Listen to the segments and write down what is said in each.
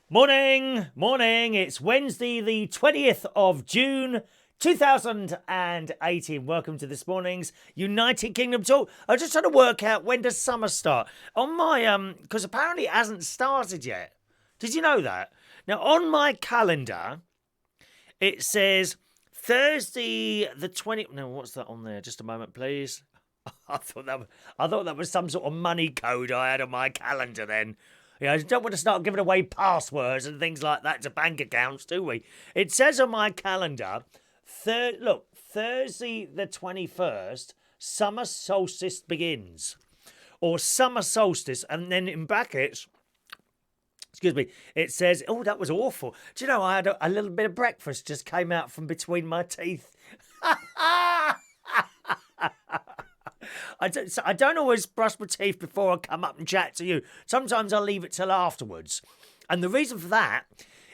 Morning, morning. It's Wednesday, the 20th of June, 2018. Welcome to this morning's United Kingdom talk. I was just trying to work out when does summer start on my because apparently it hasn't started yet. Did you know that? Now on my calendar, it says Thursday the 20th. No, what's that on there? Just a moment, please. I thought that was some sort of money code I had on my calendar then. Yeah, I don't want to start giving away passwords and things like that to bank accounts, do we? It says on my calendar, Thursday the 21st, summer solstice begins. Or summer solstice, and then in brackets, excuse me, it says, oh, that was awful. Do you know, I had a little bit of breakfast just came out from between my teeth. I don't always brush my teeth before I come up and chat to you. Sometimes I leave it till afterwards. And the reason for that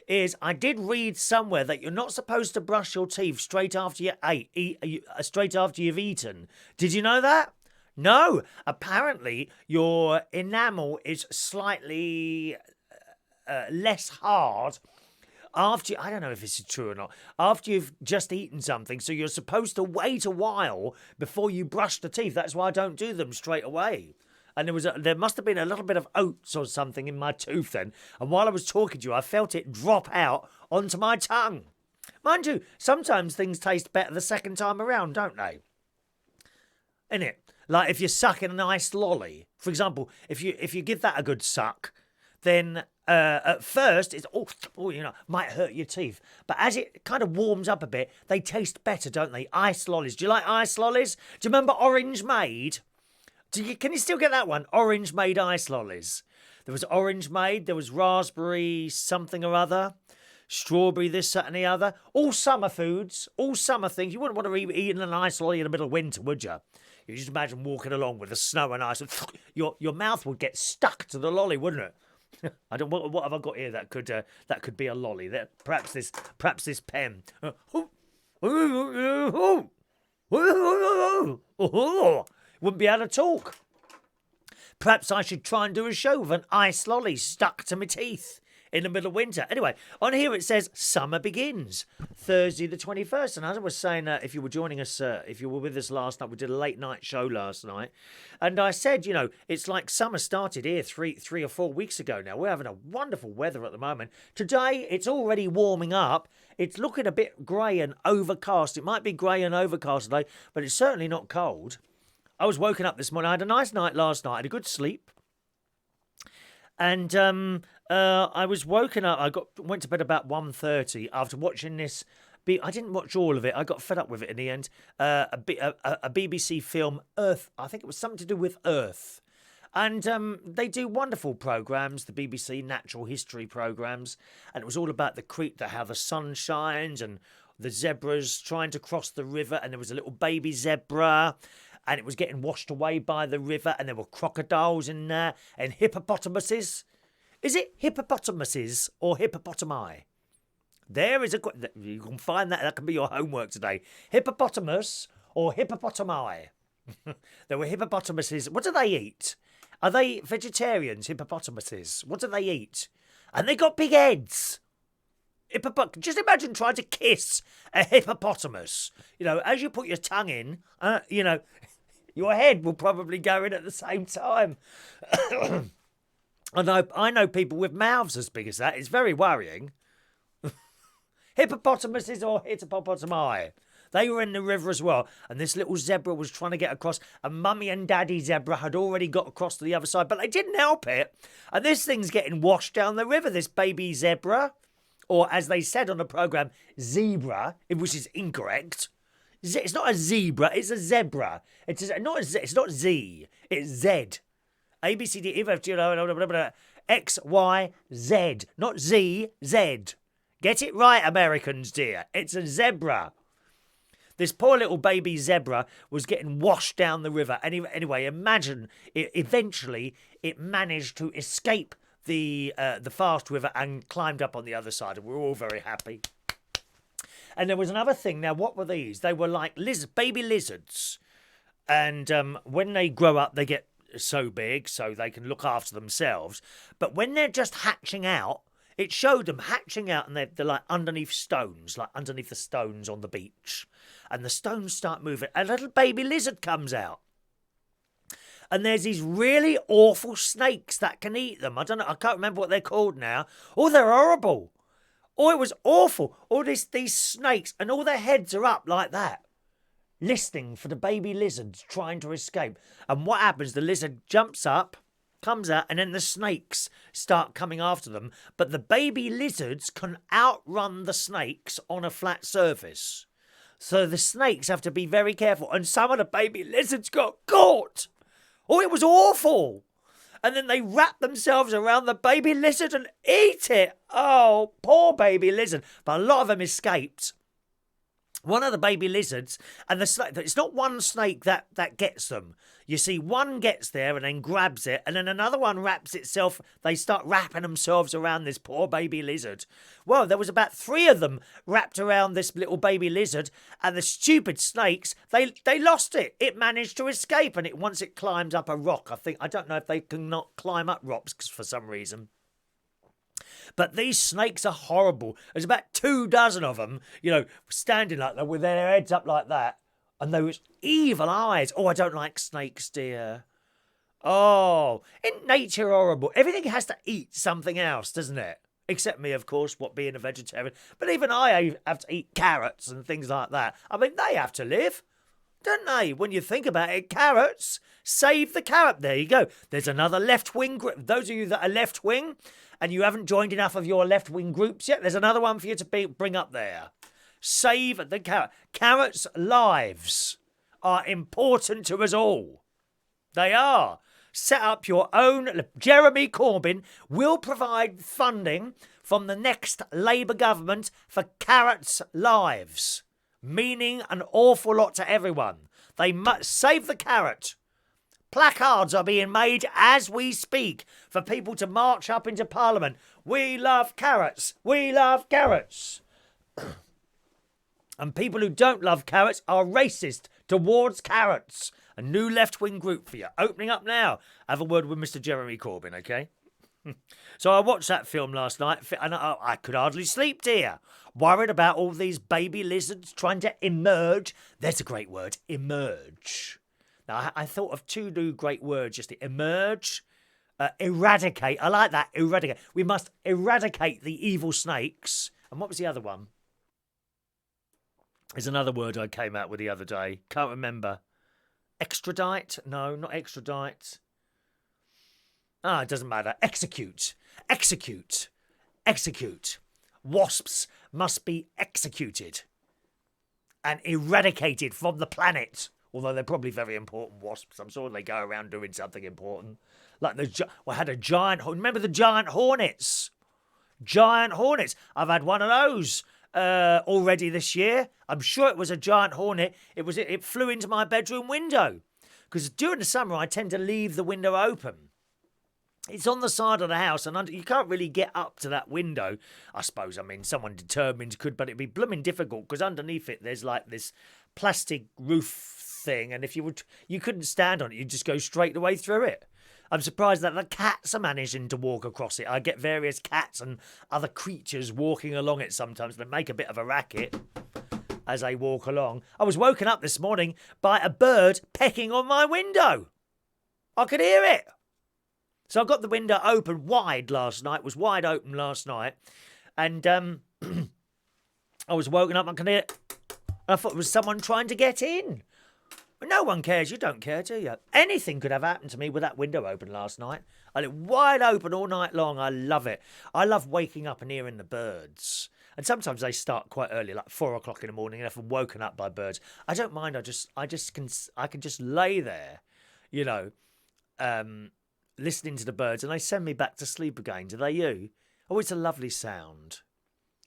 is I did read somewhere that you're not supposed to brush your teeth straight after straight after you've eaten. Did you know that? No. Apparently, your enamel is slightly less hard after, I don't know if this is true or not, after you've just eaten something, so you're supposed to wait a while before you brush the teeth. That's why I don't do them straight away. And there must have been a little bit of oats or something in my tooth then, and while I was talking to you, I felt it drop out onto my tongue. Mind you, sometimes things taste better the second time around, don't they? Innit? Like if you're sucking an iced lolly, for example, if you give that a good suck, then at first it's might hurt your teeth, but as it kind of warms up a bit, they taste better, don't they? Ice lollies. Do you like ice lollies? Do you remember Orange Maid? Can you still get that one? Orange Maid ice lollies. There was Orange Maid. There was raspberry something or other, strawberry this, that, and the other. All summer foods, all summer things. You wouldn't want to be eating an ice lolly in the middle of winter, would you? You just imagine walking along with the snow and ice, and your mouth would get stuck to the lolly, wouldn't it? I don't. What have I got here that could be a lolly? Perhaps this pen. Wouldn't be able to talk. Perhaps I should try and do a show with an ice lolly stuck to my teeth in the middle of winter. Anyway, on here it says summer begins Thursday the 21st. And as I was saying, if you were joining us, if you were with us last night, we did a late night show last night. And I said, it's like summer started here three or 4 weeks ago now. We're having a wonderful weather at the moment. Today, it's already warming up. It's looking a bit grey and overcast. It might be grey and overcast today, but it's certainly not cold. I was woken up this morning. I had a nice night last night. I had a good sleep. And I was woken up. Went to bed about 1:30 after watching this. I didn't watch all of it. I got fed up with it in the end. A BBC film, Earth. I think it was something to do with Earth. And they do wonderful programmes, the BBC Natural History programmes. And it was all about how the sun shines and the zebras trying to cross the river. And there was a little baby zebra. And it was getting washed away by the river. And there were crocodiles in there and hippopotamuses. Is it hippopotamuses or hippopotami? There is you can find that. That can be your homework today. Hippopotamus or hippopotami? There were hippopotamuses. What do they eat? Are they vegetarians, hippopotamuses? What do they eat? And they got big heads. Just imagine trying to kiss a hippopotamus. As you put your tongue in, your head will probably go in at the same time. I know people with mouths as big as that. It's very worrying. Hippopotamuses or hippopotami. They were in the river as well. And this little zebra was trying to get across. And Mummy and Daddy zebra had already got across to the other side. But they didn't help it. And this thing's getting washed down the river, this baby zebra. Or as they said on the programme, zebra, which is incorrect. It's not a zebra, it's a zebra. It's not Z, it's Z. A, B, C, D, E, F, G, X, Y, Z. Not Z, Z. Get it right, Americans, dear. It's a zebra. This poor little baby zebra was getting washed down the river. Anyway, imagine, eventually it managed to escape the fast river and climbed up on the other side. And we're all very happy. And there was another thing. Now, what were these? They were like baby lizards. And when they grow up, they get so big so they can look after themselves. But when they're just hatching out, it showed them hatching out, and they're like underneath stones, like underneath the stones on the beach. And the stones start moving. A little baby lizard comes out. And there's these really awful snakes that can eat them. I don't know. I can't remember what they're called now. Oh, they're horrible. Oh, it was awful. All these snakes, and all their heads are up like that, listening for the baby lizards trying to escape. And what happens? The lizard jumps up, comes out, and then the snakes start coming after them. But the baby lizards can outrun the snakes on a flat surface. So the snakes have to be very careful. And some of the baby lizards got caught. Oh, it was awful. And then they wrap themselves around the baby lizard and eat it. Oh, poor baby lizard. But a lot of them escaped. One of the baby lizards, and the snake, it's not one snake that gets them. You see, one gets there and then grabs it, and then another one wraps itself. They start wrapping themselves around this poor baby lizard. Well, there was about 3 of them wrapped around this little baby lizard, and the stupid snakes, they lost it. It managed to escape, and once it climbed up a rock, I don't know if they can not climb up rocks for some reason. But these snakes are horrible. There's about 24 of them, standing like that with their heads up like that. And those evil eyes. Oh, I don't like snakes, dear. Oh, isn't nature horrible? Everything has to eat something else, doesn't it? Except me, of course, being a vegetarian. But even I have to eat carrots and things like that. I mean, they have to live, don't they? When you think about it, carrots, save the carrot. There you go. There's another left-wing group. Those of you that are left-wing and you haven't joined enough of your left-wing groups yet, there's another one for you to bring up there. Save the carrot. Carrots' lives are important to us all. They are. Set up your own. Jeremy Corbyn will provide funding from the next Labour government for carrots' lives, meaning an awful lot to everyone. They must save the carrot. Placards are being made as we speak for people to march up into Parliament. We love carrots. We love carrots. And people who don't love carrots are racist towards carrots. A new left-wing group for you. Opening up now. Have a word with Mr. Jeremy Corbyn, okay? So I watched that film last night and I could hardly sleep, dear. Worried about all these baby lizards trying to emerge. There's a great word, emerge. Now, I thought of 2 new great words just to emerge, eradicate. I like that, eradicate. We must eradicate the evil snakes. And what was the other one? There's another word I came out with the other day. Can't remember. Extradite? No, not extradite. It doesn't matter. Execute. Execute. Execute. Wasps must be executed and eradicated from the planet. Although they're probably very important wasps. I'm sure they go around doing something important. Like I had a giant... Remember the giant hornets? Giant hornets. I've had one of those already this year. I'm sure it was a giant hornet. It flew into my bedroom window. Because during the summer, I tend to leave the window open. It's on the side of the house, and you can't really get up to that window. I suppose, someone determined could, but it'd be blooming difficult, because underneath it, there's like this plastic roof thing, and if you couldn't stand on it, you'd just go straight the way through it. I'm surprised that the cats are managing to walk across it. I get various cats and other creatures walking along it sometimes. They make a bit of a racket as they walk along. I was woken up this morning by a bird pecking on my window. I could hear it. So I got the window open wide last night. It was wide open last night. And I was woken up and I could hear it. I thought it was someone trying to get in. But no one cares. You don't care, do you? Anything could have happened to me with that window open last night. I let it wide open all night long. I love it. I love waking up and hearing the birds. And sometimes they start quite early, like 4 o'clock in the morning, and if I'm woken up by birds. I don't mind. I can just lay there, listening to the birds, and they send me back to sleep again. Do they you? Oh, it's a lovely sound.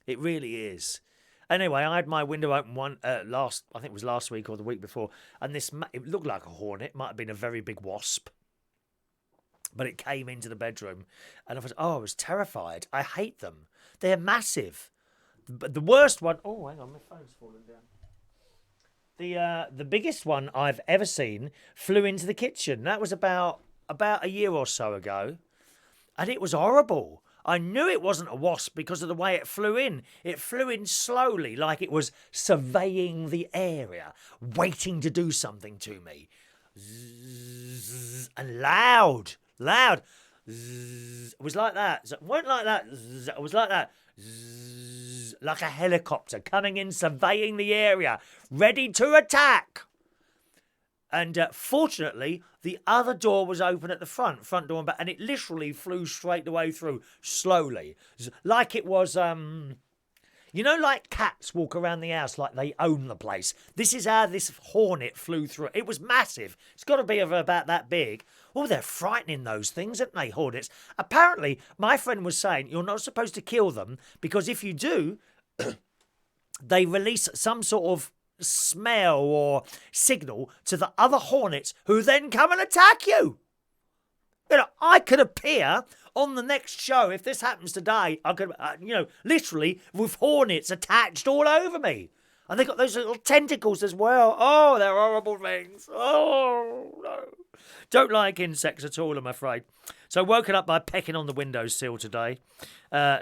It really is. Anyway, I had my window open I think it was last week or the week before, and it looked like a hornet. It might have been a very big wasp, but it came into the bedroom, and I was terrified. I hate them. They're massive. But the worst one... Oh, hang on, my phone's fallen down. The biggest one I've ever seen flew into the kitchen. That was about a year or so ago, and it was horrible. I knew it wasn't a wasp because of the way it flew in. It flew in slowly, like it was surveying the area, waiting to do something to me. Zzz, and loud. Zzz, it was like that. It weren't like that. Zzz, it was like that. Zzz, like a helicopter coming in, surveying the area, ready to attack. And fortunately, the other door was open at the front door and back, and it literally flew straight the way through, slowly. Like it was, like cats walk around the house like they own the place. This is how this hornet flew through. It was massive. It's got to be about that big. Oh, they're frightening, those things, aren't they, hornets? Apparently, my friend was saying you're not supposed to kill them because if you do, they release some sort of smell or signal to the other hornets who then come and attack you. I could appear on the next show if this happens today. I could, literally with hornets attached all over me. And they got those little tentacles as well. Oh, they're horrible things. Oh, no. Don't like insects at all, I'm afraid. So woken up by pecking on the windowsill today.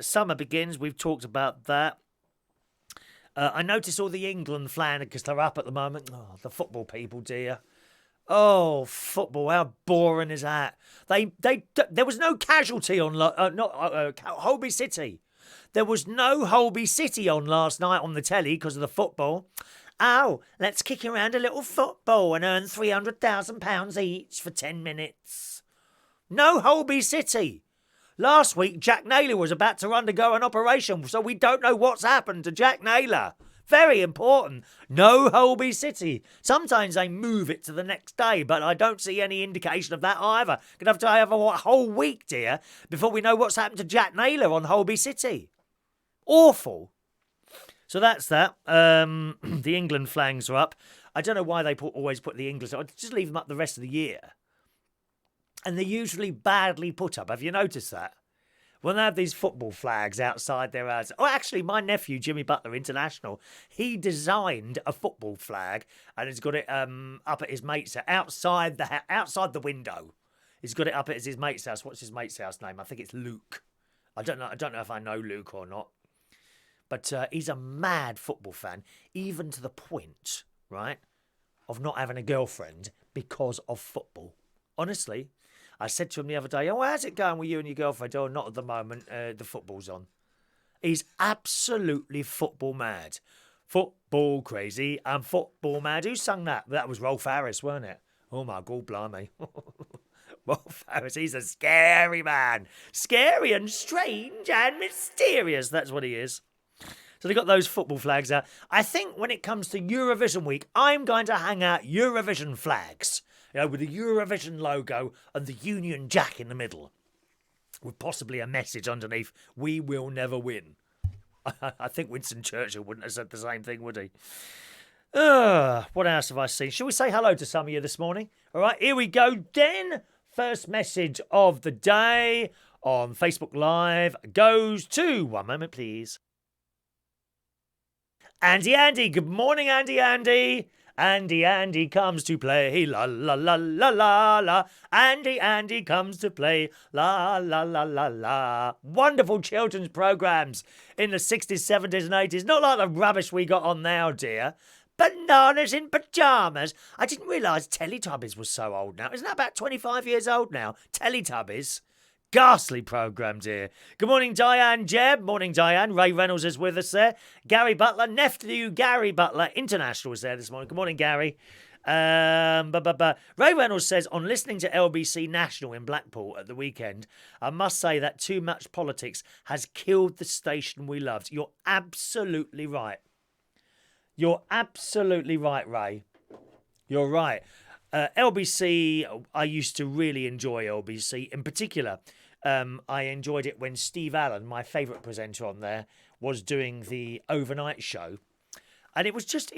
Summer begins. We've talked about that. I notice all the England flags are up at the moment. Oh, the football people, dear. Oh, football! How boring is that? There was no casualty on Hornby City. There was no Hornby City on last night on the telly because of the football. Oh, let's kick around a little football and earn £300,000 each for 10 minutes. No Hornby City. Last week, Jack Naylor was about to undergo an operation, so we don't know what's happened to Jack Naylor. Very important. No Hornby City. Sometimes they move it to the next day, but I don't see any indication of that either. Gonna have to have a whole week, dear, before we know what's happened to Jack Naylor on Hornby City. Awful. So that's that. The England flags are up. I don't know why they always put the English. I'll just leave them up the rest of the year. And they're usually badly put up. Have you noticed that? When they have these football flags outside their house. Oh, actually, my nephew, Jimmy Butler, international, he designed a football flag and he's got it up at his mate's outside the window. He's got it up at his mate's house. What's his mate's house name? I think it's Luke. I don't know if I know Luke or not. But he's a mad football fan, even to the point, right, of not having a girlfriend because of football. Honestly. I said to him the other day, oh, how's it going with you and your girlfriend? Oh, not at the moment. The football's on. He's absolutely football mad. Football crazy and football mad. Who sung that? That was Rolf Harris, weren't it? Oh, my God, blimey. Rolf Harris, he's a scary man. Scary and strange and mysterious. That's what he is. So they got those football flags out. I think when it comes to Eurovision week, I'm going to hang out Eurovision flags. With the Eurovision logo and the Union Jack in the middle. With possibly a message underneath, we will never win. I think Winston Churchill wouldn't have said the same thing, would he? What else have I seen? Shall we say hello to some of you this morning? All right, here we go then. First message of the day on Facebook Live goes to, one moment please. Andy, good morning Andy. Andy comes to play, la la la la la la. Andy comes to play, la la la la la. Wonderful children's programmes in the 60s, 70s and 80s. Not like the rubbish we got on now, dear. Bananas in pyjamas. I didn't realise Teletubbies was so old now. Isn't that about 25 years old now? Teletubbies. Ghastly programme, dear. Good morning, Diane Jeb. Morning, Diane. Ray Reynolds is with us there. Gary Butler, nephew Gary Butler, international, is there this morning. Good morning, Gary. Ray Reynolds says, on listening to LBC National in Blackpool at the weekend, I must say that too much politics has killed the station we loved. You're absolutely right. You're absolutely right, Ray. You're right. LBC, I used to really enjoy LBC. In particular, I enjoyed it when Steve Allen, my favourite presenter on there, was doing the overnight show. And it was just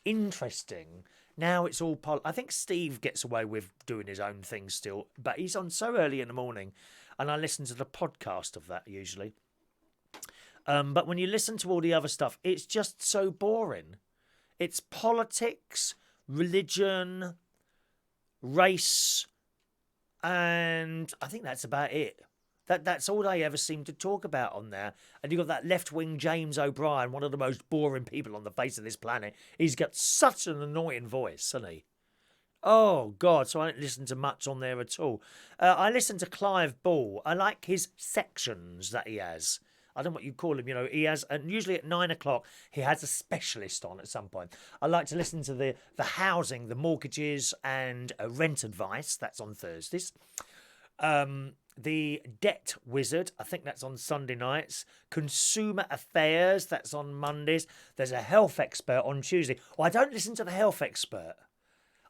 interesting. Now it's all... I think Steve gets away with doing his own thing still, but he's on so early in the morning, and I listen to the podcast of that usually. But when you listen to all the other stuff, it's just so boring. It's politics, religion, race, and I think that's about it. That's all they ever seem to talk about on there. And you've got that left-wing James O'Brien, one of the most boring people on the face of this planet. He's got such an annoying voice, hasn't he? Oh, God, so I don't listen to much on there at all. I listen to Clive Ball. I like his sections that he has. I don't know what you call him, he has, and usually at 9 o'clock, he has a specialist on at some point. I like to listen to the housing, the mortgages and rent advice. That's on Thursdays. The Debt Wizard, I think that's on Sunday nights. Consumer Affairs, that's on Mondays. There's a health expert on Tuesday. Oh, I don't listen to the health expert.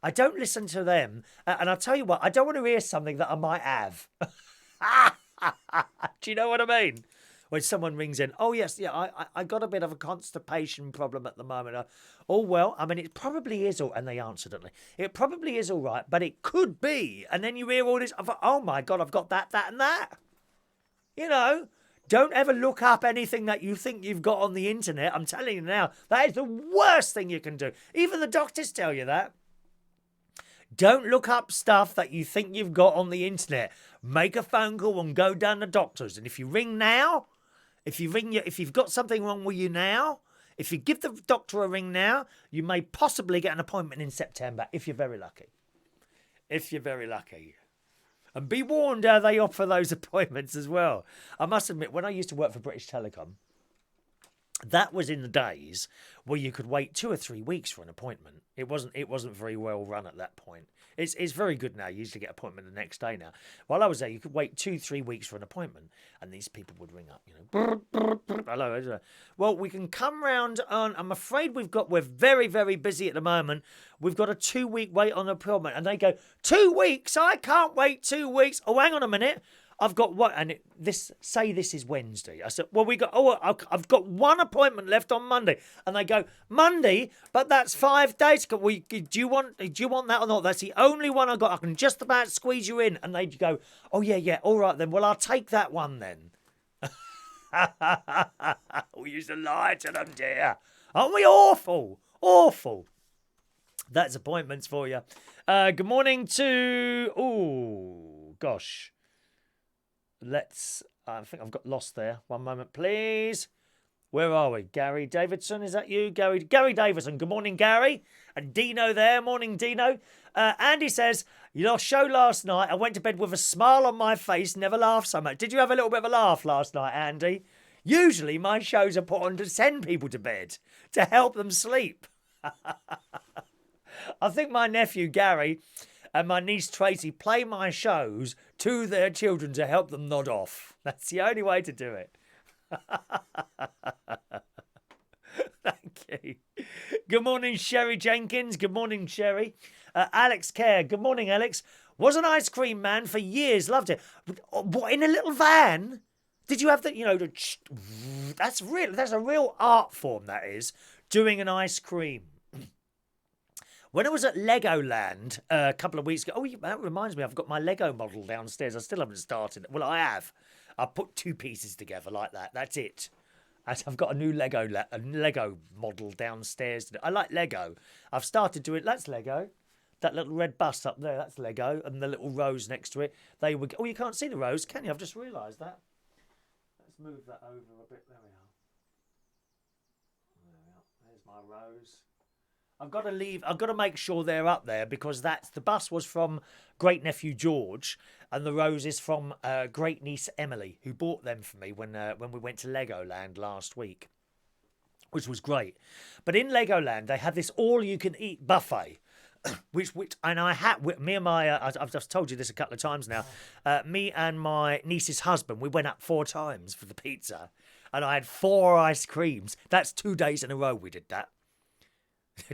I don't listen to them. And I'll tell you what, I don't want to hear something that I might have. Do you know what I mean? When someone rings in, oh, yes, yeah, I got a bit of a constipation problem at the moment. Oh, well, I mean, it probably is all, and they answered it. It probably is all right, but it could be. And then you hear all this, oh, my God, I've got that, and that. Don't ever look up anything that you think you've got on the internet. I'm telling you now, that is the worst thing you can do. Even the doctors tell you that. Don't look up stuff that you think you've got on the internet. Make a phone call and go down to the doctors. And if you ring now, if you've got something wrong with you now, if you give the doctor a ring now, you may possibly get an appointment in September if you're very lucky. If you're very lucky. And be warned how they offer those appointments as well. I must admit, when I used to work for British Telecom, that was in the days where you could wait 2 or 3 weeks for an appointment. It wasn't very well run at that point. It's very good now. You usually get an appointment the next day now. While I was there, you could wait 2-3 weeks for an appointment, and these people would ring up, hello. Well, we can come round on. I'm afraid we're very, very busy at the moment. We've got a 2-week wait on an appointment, and they go, 2 weeks? I can't wait 2 weeks. Oh, hang on a minute. I've got what, and this is Wednesday. I said, well, I've got one appointment left on Monday, and they go, Monday, but that's 5 days. Do you want that or not? That's the only one I got. I can just about squeeze you in, and they go, oh yeah, all right then. Well, I'll take that one then. We used to lie to them, dear. Aren't we awful? Awful. That's appointments for you. Good morning to. Oh gosh. I think I've got lost there. One moment, please. Where are we? Gary Davidson, is that you? Gary Davidson. Good morning, Gary. And Dino there. Morning, Dino. Andy says, your show last night, I went to bed with a smile on my face, never laughed so much. Did you have a little bit of a laugh last night, Andy? Usually my shows are put on to send people to bed, to help them sleep. I think my nephew, Gary, and my niece Tracy play my shows to their children to help them nod off. That's the only way to do it. Thank you. Good morning, Sherry Jenkins. Good morning, Sherry. Alex Kerr. Good morning, Alex. Was an ice cream man for years. Loved it. What, in a little van? Did you have the, that's a real art form, that is, doing an ice cream. When I was at Legoland a couple of weeks ago, that reminds me, I've got my Lego model downstairs. I still haven't started. Well, I have. I put 2 pieces together like that. That's it. I've got a new Lego model downstairs. I like Lego. I've started doing. That's Lego. That little red bus up there, that's Lego, and the little rose next to it. They were. Oh, you can't see the rose, can you? I've just realised that. Let's move that over a bit. There we are. There's my rose. I've got to make sure they're up there because the bus was from great nephew George, and the rose is from great niece Emily, who bought them for me when we went to Legoland last week, which was great. But in Legoland they had this all-you-can-eat buffet, which and I had me and my I've just told you this a couple of times now. Me and my niece's husband, we went up 4 times for the pizza, and I had 4 ice creams. That's 2 days in a row we did that.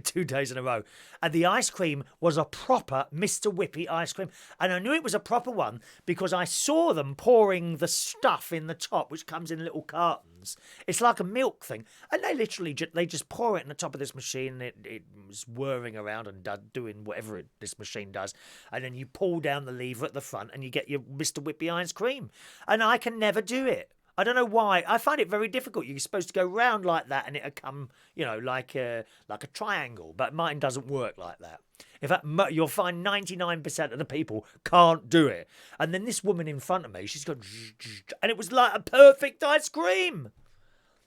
2 days in a row. And the ice cream was a proper Mr. Whippy ice cream. And I knew it was a proper one because I saw them pouring the stuff in the top, which comes in little cartons. It's like a milk thing. And they literally just pour it in the top of this machine. It was whirring around and doing whatever this machine does. And then you pull down the lever at the front and you get your Mr. Whippy ice cream. And I can never do it. I don't know why. I find it very difficult. You're supposed to go round like that and it'll come, like a triangle. But mine doesn't work like that. In fact, you'll find 99% of the people can't do it. And then this woman in front of me, she's gone, and it was like a perfect ice cream.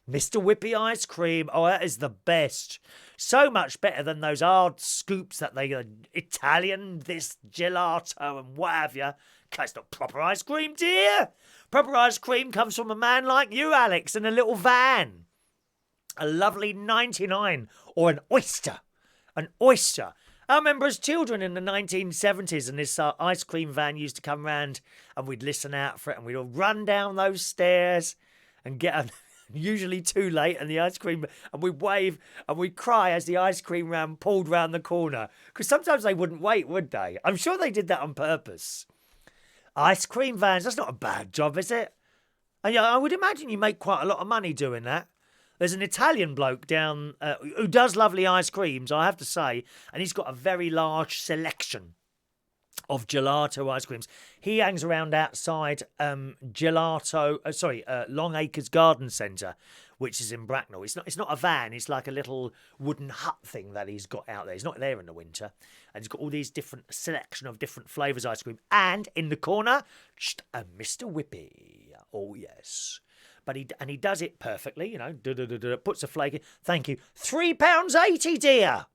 Mr. Whippy ice cream. Oh, that is the best. So much better than those hard scoops that they Italian, this gelato and what have you. It's not proper ice cream, dear. Proper ice cream comes from a man like you, Alex, in a little van. A lovely 99 or an oyster. An oyster. I remember as children in the 1970s, and this ice cream van used to come round and we'd listen out for it and we'd all run down those stairs and get usually too late, and the ice cream, and we'd wave and we'd cry as the ice cream van pulled round the corner. Because sometimes they wouldn't wait, would they? I'm sure they did that on purpose. Ice cream vans, that's not a bad job, is it? And I would imagine you make quite a lot of money doing that. There's an Italian bloke down who does lovely ice creams, I have to say, and he's got a very large selection of gelato ice creams. He hangs around outside Long Acres Garden Centre, which is in Bracknell. It's not a van, it's like a little wooden hut thing that he's got out there. He's not there in the winter. And he's got all these different selection of different flavours ice cream. And in the corner, a Mr. Whippy. Oh, yes. But he does it perfectly, puts a flake in. Thank you. £3.80, dear.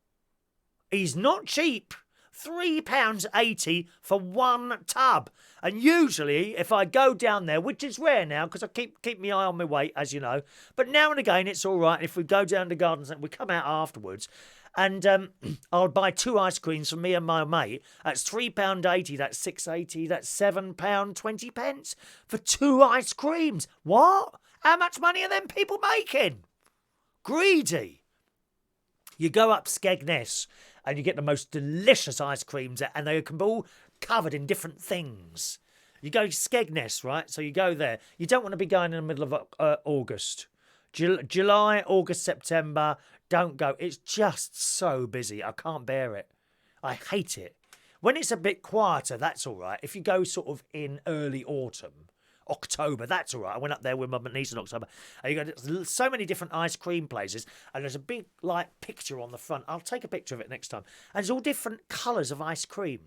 He's not cheap. £3.80 for one tub. And usually, if I go down there, which is rare now, because I keep my eye on my weight, as you know, but now and again it's all right. If we go down to Garden Centre, we come out afterwards, and I'll buy 2 ice creams for me and my mate. That's £3.80, that's £6.80, that's £7.20 for 2 ice creams. What? How much money are them people making? Greedy. You go up Skegness and you get the most delicious ice creams, and they can be all covered in different things. You go to Skegness, right? So you go there. You don't want to be going in the middle of August. July, August, September, don't go. It's just so busy. I can't bear it. I hate it. When it's a bit quieter, that's all right. If you go sort of in early autumn, October, that's all right. I went up there with my niece in October. And you go so many different ice cream places, and there's a big picture on the front. I'll take a picture of it next time. And there's all different colours of ice cream.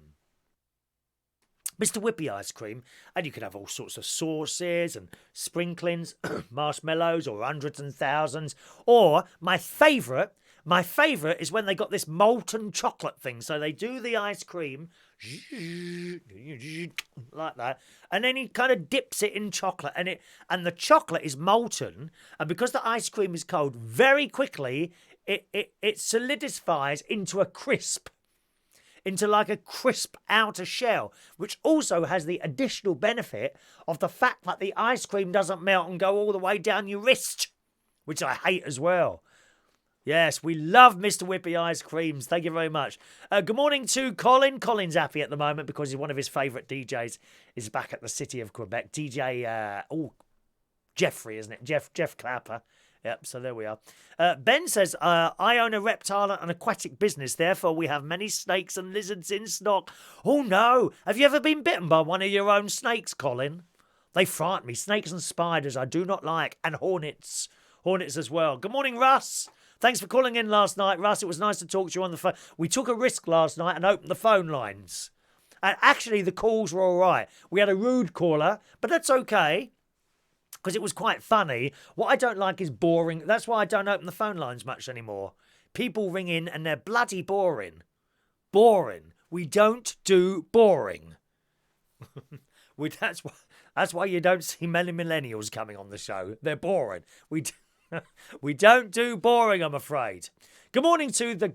Mr. Whippy ice cream, and you can have all sorts of sauces and sprinklings, marshmallows or hundreds and thousands. Or my favourite is when they got this molten chocolate thing. So they do the ice cream like that, and then he kind of dips it in chocolate, and the chocolate is molten, and because the ice cream is cold, very quickly it solidifies into a crisp. Into like a crisp outer shell, which also has the additional benefit of the fact that the ice cream doesn't melt and go all the way down your wrist, which I hate as well. Yes, we love Mr. Whippy ice creams. Thank you very much. Good morning to Colin. Colin's happy at the moment because one of his favourite DJs is back at the City of Quebec. DJ, Jeffrey, isn't it? Jeff Clapper. Yep, so there we are. Ben says, I own a reptile and aquatic business, therefore we have many snakes and lizards in stock. Oh no, have you ever been bitten by one of your own snakes, Colin? They frighten me. Snakes and spiders I do not like, and hornets. Hornets as well. Good morning, Russ. Thanks for calling in last night, Russ. It was nice to talk to you on the phone. We took a risk last night and opened the phone lines. And actually, the calls were all right. We had a rude caller, but that's okay. Because it was quite funny. What I don't like is boring. That's why I don't open the phone lines much anymore. People ring in and they're bloody boring. Boring. We don't do boring. That's why you don't see many millennials coming on the show. They're boring. We don't do boring, I'm afraid. Good morning to the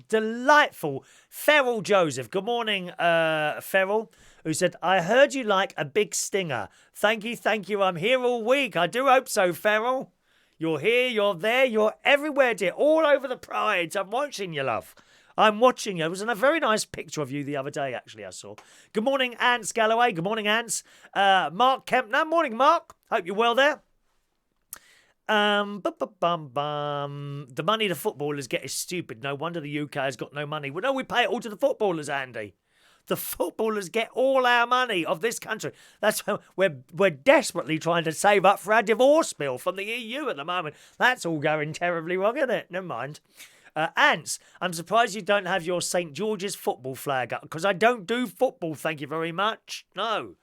delightful Ferrell Joseph. Good morning, Ferrell, who said, I heard you like a big stinger. Thank you. I'm here all week. I do hope so, Ferrell. You're here, you're there, you're everywhere, dear. All over the prides. I'm watching you, love. I'm watching you. It was in a very nice picture of you the other day, actually, I saw. Good morning, Ants Galloway. Good morning, Ants. Mark Kempner. Morning, Mark. Hope you're well there. The money the footballers get is stupid. No wonder the UK has got no money. Well, no, we pay it all to the footballers, Andy. The footballers get all our money of this country. That's why we're desperately trying to save up for our divorce bill from the EU at the moment. That's all going terribly wrong, isn't it? Never mind. Ants, I'm surprised you don't have your St. George's football flag up, because I don't do football, thank you very much. No.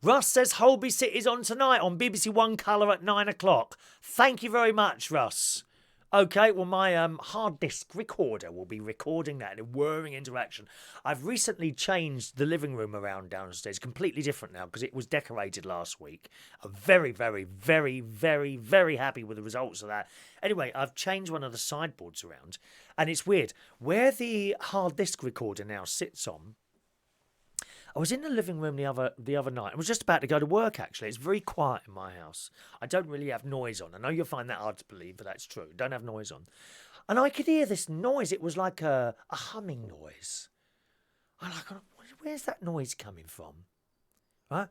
Russ says Holby City's on tonight on BBC One Colour at 9 o'clock. Thank you very much, Russ. Okay, well, my hard disk recorder will be recording that in a whirring interaction. I've recently changed the living room around downstairs, completely different now, because it was decorated last week. I'm very, very, very, very, very happy with the results of that. Anyway, I've changed one of the sideboards around, and it's weird. Where the hard disk recorder now sits on, I was in the living room the other night. I was just about to go to work, actually. It's very quiet in my house. I don't really have noise on. I know you'll find that hard to believe, but that's true. Don't have noise on. And I could hear this noise. It was like a humming noise. I'm like, where's that noise coming from? Right?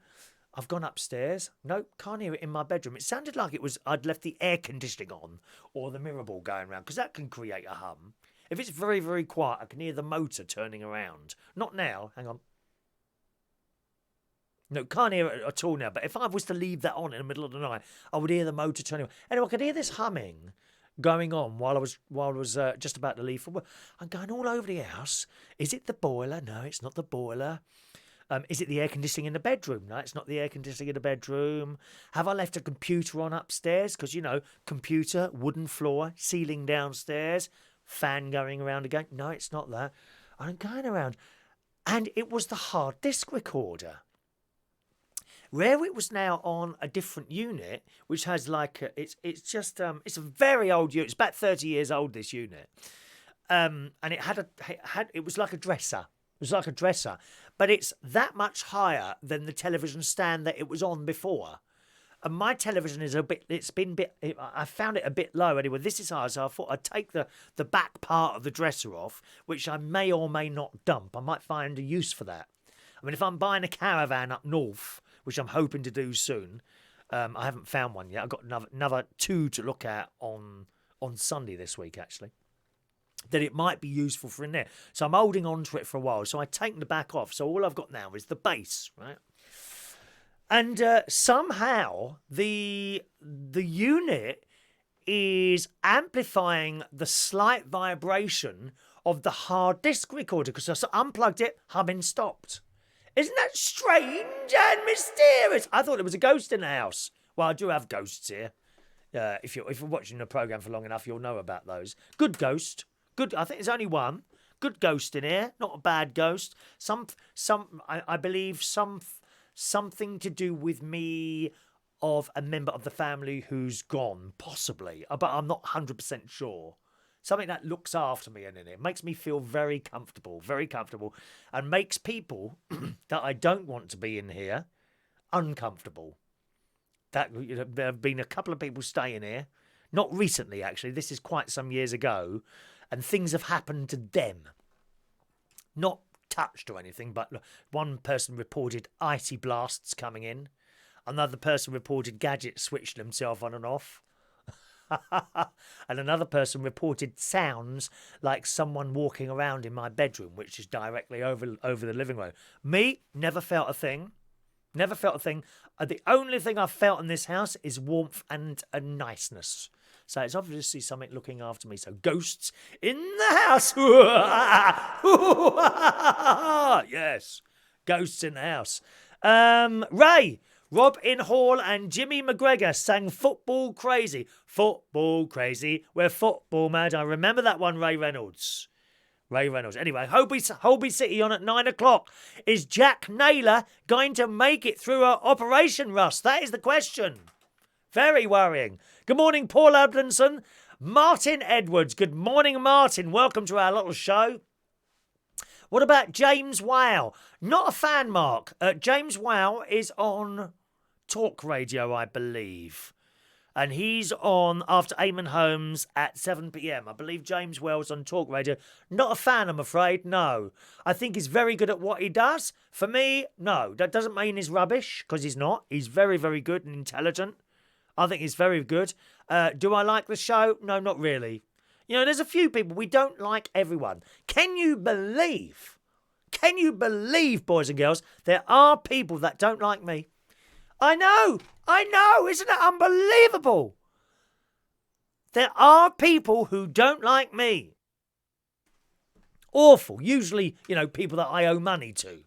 I've gone upstairs. Nope, can't hear it in my bedroom. It sounded like I'd left the air conditioning on or the mirror ball going around, because that can create a hum. If it's very, very quiet, I can hear the motor turning around. Not now. Hang on. No, can't hear it at all now. But if I was to leave that on in the middle of the night, I would hear the motor turning. Anyway, I could hear this humming going on while I was just about to leave for work. I'm going all over the house. Is it the boiler? No, it's not the boiler. Is it the air conditioning in the bedroom? No, it's not the air conditioning in the bedroom. Have I left a computer on upstairs? Because, computer, wooden floor, ceiling downstairs, fan going around again. No, it's not that. I'm going around. And it was the hard disk recorder. Where it was now on a different unit, which has it's a very old unit. It's about 30 years old, this unit, and it was like a dresser. It was like a dresser, but it's that much higher than the television stand that it was on before. And my television is I found it a bit low anyway. This is high, so I thought I'd take the back part of the dresser off, which I may or may not dump. I might find a use for that. I mean, if I'm buying a caravan up north, which I'm hoping to do soon. I haven't found one yet. I've got another 2 to look at on Sunday this week, actually. That it might be useful for in there. So I'm holding on to it for a while. So I've taken the back off. So all I've got now is the base, right? And somehow the unit is amplifying the slight vibration of the hard disk recorder, because I unplugged it, humming stopped. Isn't that strange and mysterious? I thought there was a ghost in the house. Well, I do have ghosts here. If you're watching the programme for long enough, you'll know about those. Good ghost. Good. I think there's only one. Good ghost in here. Not a bad ghost. I believe something to do with me, of a member of the family who's gone, possibly. But I'm not 100% sure. Something that looks after me and in it makes me feel very comfortable, and makes people that I don't want to be in here uncomfortable. There have been a couple of people staying here, not recently actually. This is quite some years ago, and things have happened to them. Not touched or anything, but one person reported icy blasts coming in. Another person reported gadgets switching themselves on and off. And another person reported sounds like someone walking around in my bedroom, which is directly over the living room. Me, never felt a thing. Never felt a thing. The only thing I've felt in this house is warmth and a niceness. So it's obviously something looking after me. So ghosts in the house. Yes, ghosts in the house. Ray. Rob in Hall and Jimmy McGregor sang Football Crazy. Football Crazy, we're football mad. I remember that one, Ray Reynolds. Anyway, Holby City on at 9 o'clock. Is Jack Naylor going to make it through her operation, Russ? That is the question. Very worrying. Good morning, Paul Abdonson. Martin Edwards. Good morning, Martin. Welcome to our little show. What about James Wow? Not a fan, Mark. James Wow is on Talk Radio, I believe. And he's on after Eamon Holmes at 7 p.m. I believe James Well's on Talk Radio. Not a fan, I'm afraid, no. I think he's very good at what he does. For me, no. That doesn't mean he's rubbish, because he's not. He's very, very good and intelligent. I think he's very good. Do I like the show? No, not really. You know, there's a few people, we don't like everyone. Can you believe, boys and girls, there are people that don't like me? I know, isn't it unbelievable? There are people who don't like me. Awful. Usually, you know, people that I owe money to.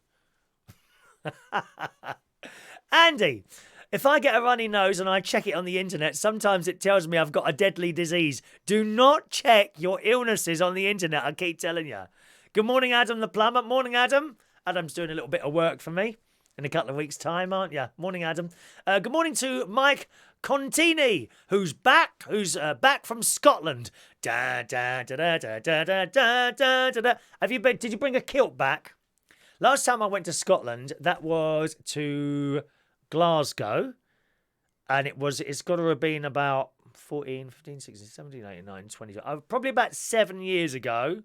Andy, if I get a runny nose and I check it on the internet, sometimes it tells me I've got a deadly disease. Do not check your illnesses on the internet, I keep telling you. Good morning, Adam the plumber. Morning, Adam. Adam's doing a little bit of work for me in a couple of weeks' time, aren't you? Morning, Adam. Good morning to Mike Contini, who's back from Scotland. Da da da da da da da da da da. Did you bring a kilt back? Last time I went to Scotland, that was to Glasgow, and it's got to have been about 14, 15, 16, 17, 18, 19, 20, probably about 7 years ago.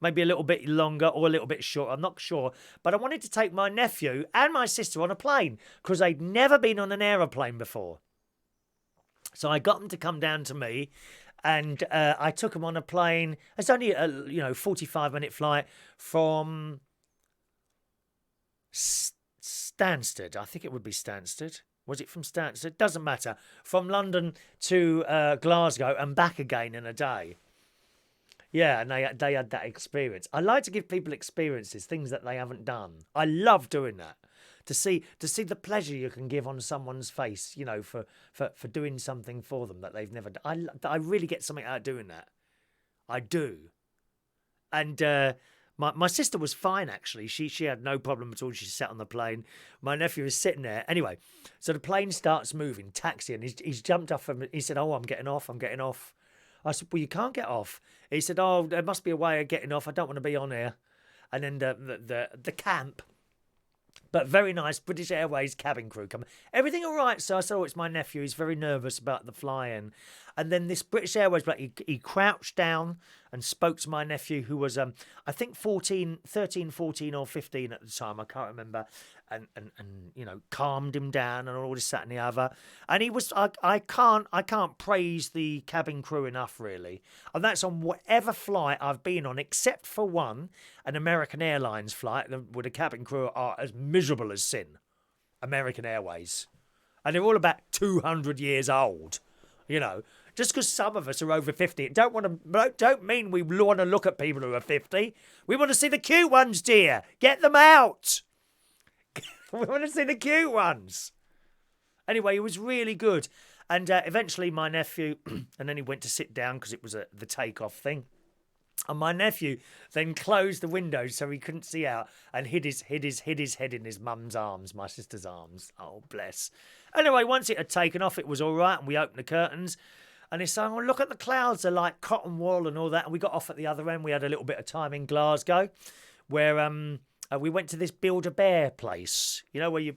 Maybe a little bit longer or a little bit short, I'm not sure. But I wanted to take my nephew and my sister on a plane because they'd never been on an aeroplane before. So I got them to come down to me, and I took them on a plane. It's only a 45-minute flight from Stansted. I think it would be Stansted. Was it from Stansted? Doesn't matter. From London to Glasgow and back again in a day. Yeah, and they had that experience. I like to give people experiences, things that they haven't done. I love doing that. To see the pleasure you can give on someone's face, you know, for doing something for them that they've never done. I really get something out of doing that. I do. And my sister was fine, actually. She had no problem at all. She sat on the plane. My nephew was sitting there. Anyway, so the plane starts moving, taxiing. He's jumped off from. He said, "Oh, I'm getting off. I said, "Well, you can't get off." He said, "Oh, there must be a way of getting off. I don't want to be on here." And then the camp, but very nice British Airways cabin crew come. Everything all right? So I said, "Oh, it's my nephew. He's very nervous about the flying." And then this British Airways, he crouched down and spoke to my nephew, who was, I think 13, 14 or 15 at the time. I can't remember. And you know, calmed him down and all this, that and the other. And he was, I can't praise the cabin crew enough, really. And that's on whatever flight I've been on, except for one, an American Airlines flight, where the cabin crew are as miserable as sin. American Airways. And they're all about 200 years old, you know. Just because some of us are over 50, it don't mean we want to look at people who are 50. We want to see the cute ones, dear. Get them out. We want to see the cute ones. Anyway, it was really good. And eventually my nephew, and then he went to sit down because it was the takeoff thing. And my nephew then closed the window so he couldn't see out and hid his head in his mum's arms, my sister's arms. Oh, bless. Anyway, once it had taken off, it was all right, and we opened the curtains. And he's saying, "Oh, look at the clouds. They're like cotton wool and all that." And we got off at the other end. We had a little bit of time in Glasgow where we went to this Build-A-Bear place, you know, where you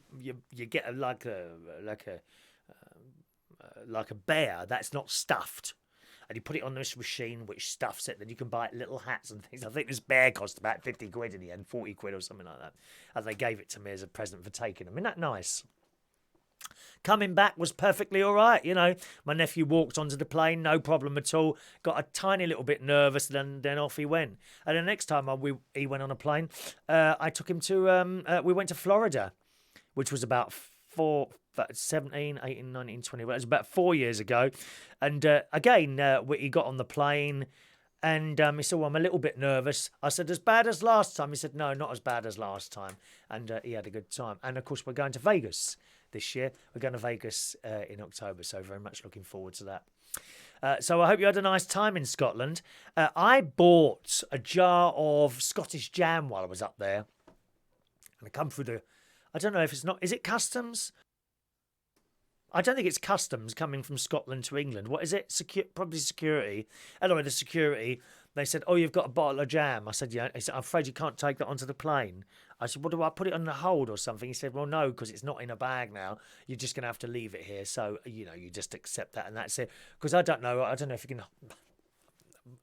get like a bear that's not stuffed. And you put it on this machine which stuffs it. Then you can buy little hats and things. I think this bear cost about 50 quid in the end, 40 quid or something like that. And they gave it to me as a present for taking them. Isn't that nice? Coming back was perfectly all right, you know. My nephew walked onto the plane, no problem at all. Got a tiny little bit nervous, then off he went. And the next time he went on a plane, I took him to, we went to Florida, which was about 17, 18, 19, 20, well, it was about 4 years ago. And again, he got on the plane and he said, "Well, I'm a little bit nervous." I said, "As bad as last time?" He said, "No, not as bad as last time." And he had a good time. And of course, we're going to Vegas this year. We're going to Vegas in October, so very much looking forward to that. So I hope you had a nice time in Scotland. I bought a jar of Scottish jam while I was up there. And I come through I don't know if it's not, is it customs? I don't think it's customs coming from Scotland to England. What is it? Probably security. Anyway, the security, they said, "Oh, you've got a bottle of jam." I said, "Yeah." He said, "I'm afraid you can't take that onto the plane." I said, "What do I put it on the hold or something?" He said, "Well, no, because it's not in a bag now. You're just going to have to leave it here. So, you know, you just accept that and that's it." Because I don't know if you can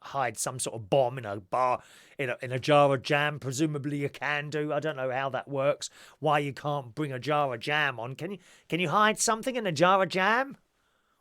hide some sort of bomb in a bar, in a jar of jam. Presumably you can do. I don't know how that works. Why you can't bring a jar of jam on. Can you hide something in a jar of jam?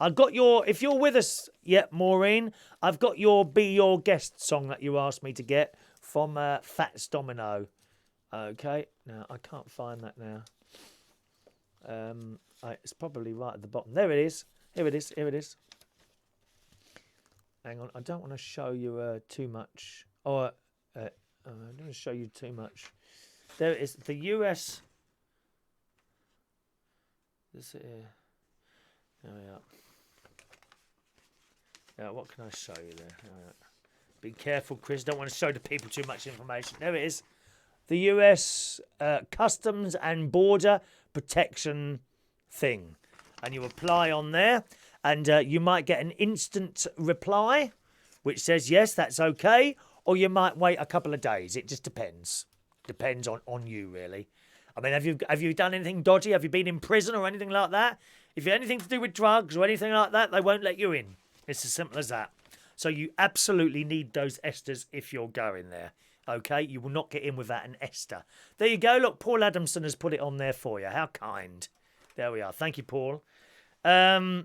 I've got your, if you're with us yet, Maureen, I've got your Be Your Guest song that you asked me to get from Fats Domino. Okay, now I can't find that now. It's probably right at the bottom. There it is. Here it is. Here it is. Hang on, I don't want to show you too much. I don't want to show you too much. There it is. The US. This here. There we are. Yeah, what can I show you there? Be careful, Chris. Don't want to show the people too much information. There it is. The US Customs and Border Protection thing. And you apply on there. And you might get an instant reply, which says, yes, that's okay. Or you might wait a couple of days. It just depends. Depends on you, really. I mean, have you done anything dodgy? Have you been in prison or anything like that? If you have anything to do with drugs or anything like that, they won't let you in. It's as simple as that. So you absolutely need those esters if you're going there. Okay? You will not get in without an ester. There you go. Look, Paul Adamson has put it on there for you. How kind. There we are. Thank you, Paul. Okay.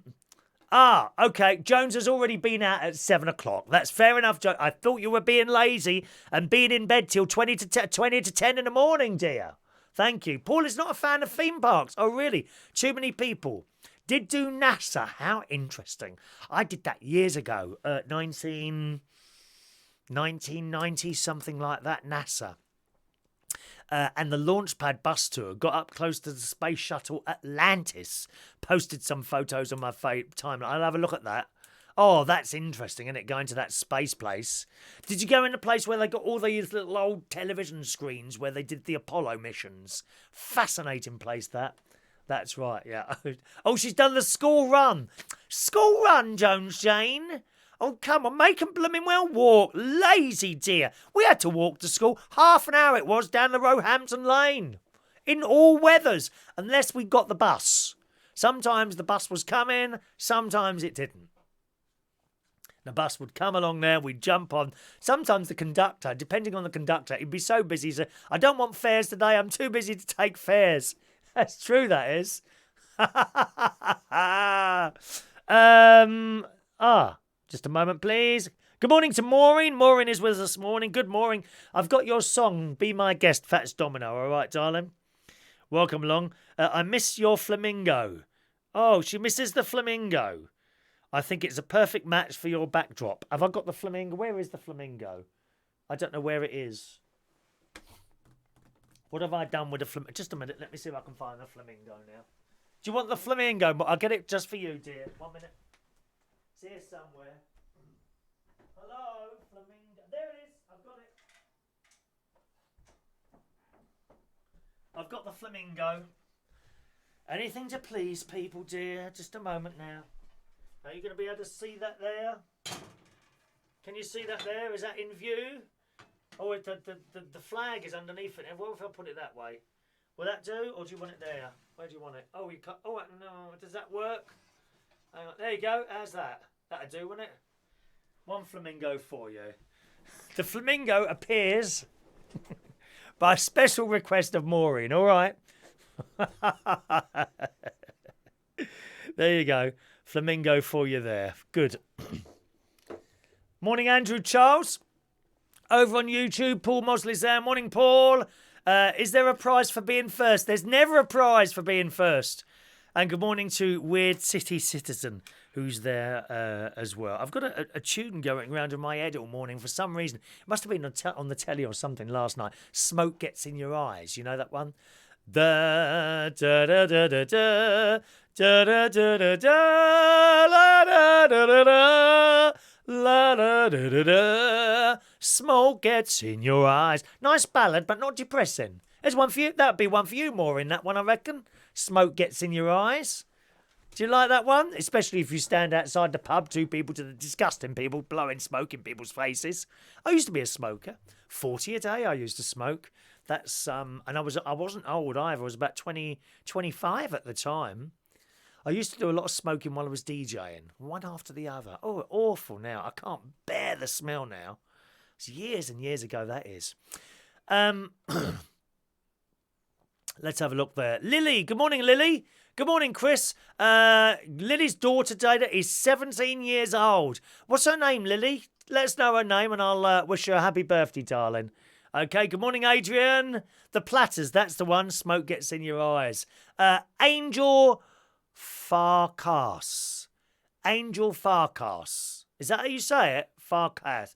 Jones has already been out at 7 o'clock. That's fair enough, Jones. I thought you were being lazy and being in bed till 20 to 10 in the morning, dear. Thank you. Paul is not a fan of theme parks. Oh, really? Too many people. Did do NASA. How interesting. I did that years ago. 1990, something like that. NASA. And the Launchpad bus tour got up close to the space shuttle Atlantis. Posted some photos on my timeline. I'll have a look at that. Oh, that's interesting, isn't it? Going to that space place. Did you go in the place where they got all these little old television screens where they did the Apollo missions? Fascinating place, that. That's right, yeah. Oh, she's done the school run. School run, Jones Jane. Oh, come on, make 'em blooming well walk. Lazy dear. We had to walk to school. Half an hour it was down the Roehampton Lane. In all weathers, unless we got the bus. Sometimes the bus was coming, sometimes it didn't. The bus would come along there, we'd jump on. Sometimes the conductor, depending on the conductor, he'd be so busy, he'd say, I don't want fares today, I'm too busy to take fares. That's true, that is. Just a moment, please. Good morning to Maureen. Maureen is with us this morning. Good morning. I've got your song, Be My Guest, Fats Domino. All right, darling? Welcome along. I miss your flamingo. Oh, she misses the flamingo. I think it's a perfect match for your backdrop. Have I got the flamingo? Where is the flamingo? I don't know where it is. What have I done with the flamingo? Just a minute. Let me see if I can find the flamingo now. Do you want the flamingo? I'll get it just for you, dear. 1 minute. It's here somewhere. Hello, flamingo. There it is. I've got it. I've got the flamingo. Anything to please people, dear. Just a moment now. Are you going to be able to see that there? Can you see that there? Is that in view? Oh, the flag is underneath it. What if I put it that way? Will that do, or do you want it there? Where do you want it? Oh, you cut. Oh, no. Does that work? Hang on. There you go. How's that? That'll do, won't it? One flamingo for you. The flamingo appears by special request of Maureen. All right. There you go. Flamingo for you there. Good. Morning, Andrew Charles. Over on YouTube, Paul Mosley's there. Morning, Paul. Is there a prize for being first? There's never a prize for being first. And good morning to Weird City Citizen, who's there as well. I've got a tune going around in my head all morning for some reason. It must have been on the telly or something last night. Smoke Gets in Your Eyes. You know that one? Da da da da da da da da da da da da da da. La da da da da. Smoke gets in your eyes. Nice ballad, but not depressing. There's one for you. That'd be one for you, Maureen, that one, I reckon. Smoke gets in your eyes. Do you like that one? Especially if you stand outside the pub, two people to the disgusting people blowing smoke in people's faces. I used to be a smoker. 40 a day I used to smoke. That's and I wasn't old either. I was about 25 at the time. I used to do a lot of smoking while I was DJing, one after the other. Oh, awful now. I can't bear the smell now. It's years and years ago, that is. Let's have a look there. Lily, good morning, Lily. Good morning, Chris. Lily's daughter, Dana, is 17 years old. What's her name, Lily? Let us know her name and I'll wish her a happy birthday, darling. Okay, good morning, Adrian. The Platters, that's the one. Smoke gets in your eyes. Angel Farkas. Angel Farkas. Is that how you say it? Farkas.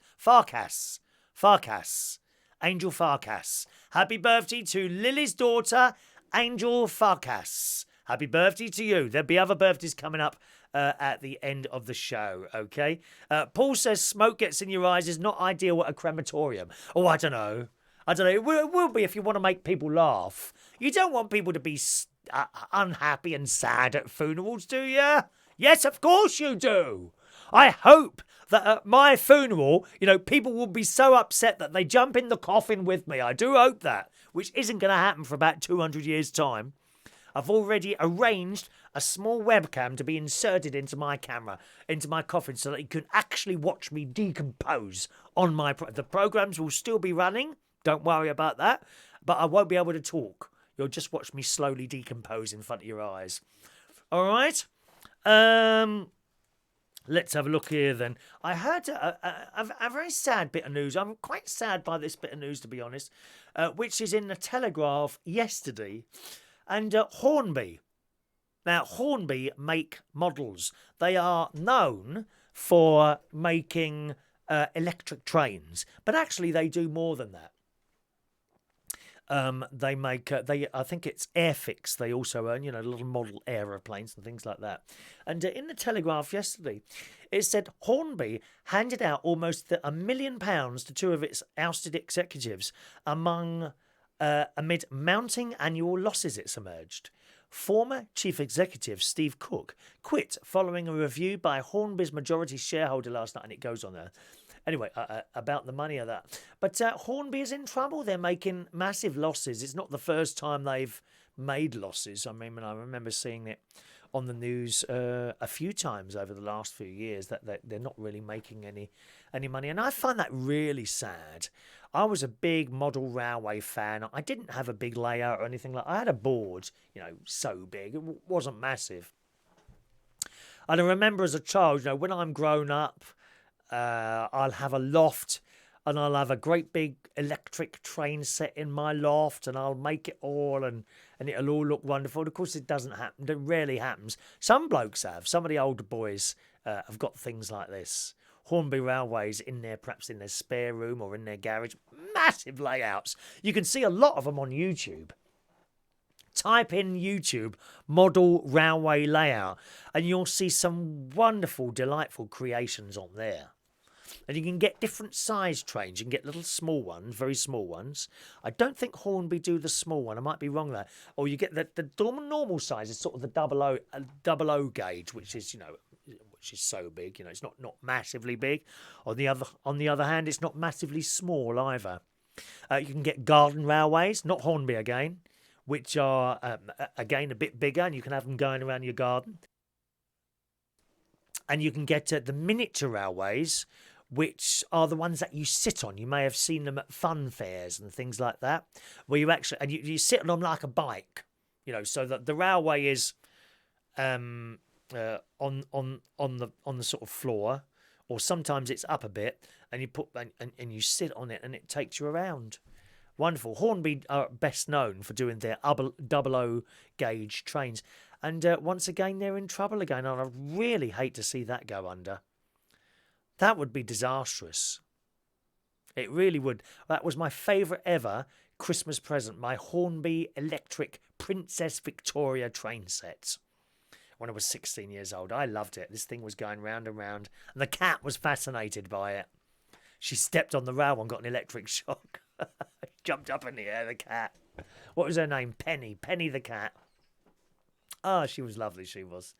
Angel Farkas. Happy birthday to Lily's daughter, Angel Farkas. Happy birthday to you. There'll be other birthdays coming up at the end of the show, okay? Paul says smoke gets in your eyes is not ideal at a crematorium. Oh, I don't know. It will be if you want to make people laugh. You don't want people to be unhappy and sad at funerals, do you? Yes, of course you do. I hope that at my funeral, people will be so upset that they jump in the coffin with me. I do hope that, which isn't going to happen for about 200 years' time. I've already arranged a small webcam to be inserted into my coffin, so that you can actually watch me decompose on the programs will still be running. Don't worry about that. But I won't be able to talk. You'll just watch me slowly decompose in front of your eyes. All right? Let's have a look here then. I heard a very sad bit of news. I'm quite sad by this bit of news, to be honest, which is in the Telegraph yesterday. And Hornby. Now, Hornby make models. They are known for making electric trains, but actually they do more than that. They make, I think it's Airfix. They also own, little model aeroplanes and things like that. And in the Telegraph yesterday, it said Hornby handed out almost £1 million to two of its ousted executives amid mounting annual losses, it's emerged. Former Chief Executive Steve Cook quit following a review by Hornby's majority shareholder last night, and it goes on there. Anyway, about the money of that. But Hornby is in trouble. They're making massive losses. It's not the first time they've made losses. I mean, I remember seeing it on the news a few times over the last few years that they're not really making any money. And I find that really sad. I was a big model railway fan. I didn't have a big layout or anything like that. I had a board, so big. It wasn't massive. And I remember as a child, when I'm grown up, I'll have a loft and I'll have a great big electric train set in my loft and I'll make it all and it'll all look wonderful. Of course, it doesn't happen. It rarely happens. Some blokes have. Some of the older boys have got things like this. Hornby Railways perhaps in their spare room or in their garage. Massive layouts. You can see a lot of them on YouTube. Type in YouTube model railway layout and you'll see some wonderful, delightful creations on there. And you can get different size trains. You can get little small ones, very small ones. I don't think Hornby do the small one. I might be wrong there. Or you get the normal size is sort of the double O gauge, which is, which is so big. It's not massively big. On the other hand, it's not massively small either. You can get garden railways, not Hornby again, which are, again, a bit bigger, and you can have them going around your garden. And you can get the miniature railways, which are the ones that you sit on. You may have seen them at fun fairs and things like that, where you actually, and you sit on them like a bike, so that the railway is on the sort of floor, or sometimes it's up a bit, and you put and you sit on it, and it takes you around. Wonderful. Hornby are best known for doing their double O gauge trains. And once again, they're in trouble again. And I really hate to see that go under. That would be disastrous. It really would. That was my favourite ever Christmas present, my Hornby electric Princess Victoria train set. When I was 16 years old. I loved it. This thing was going round and round. And the cat was fascinated by it. She stepped on the rail and got an electric shock. Jumped up in the air, the cat. What was her name? Penny. Penny the cat. Ah, she was lovely, she was.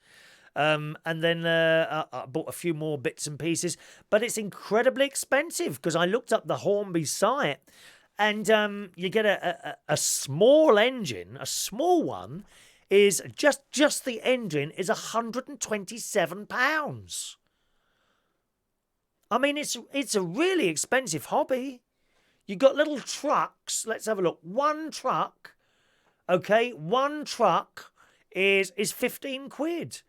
And then I bought a few more bits and pieces. But it's incredibly expensive because I looked up the Hornby site and you get a small engine, a small one, is just the engine is £127. I mean, it's a really expensive hobby. You got little trucks. Let's have a look. One truck, okay, one truck is 15 quid.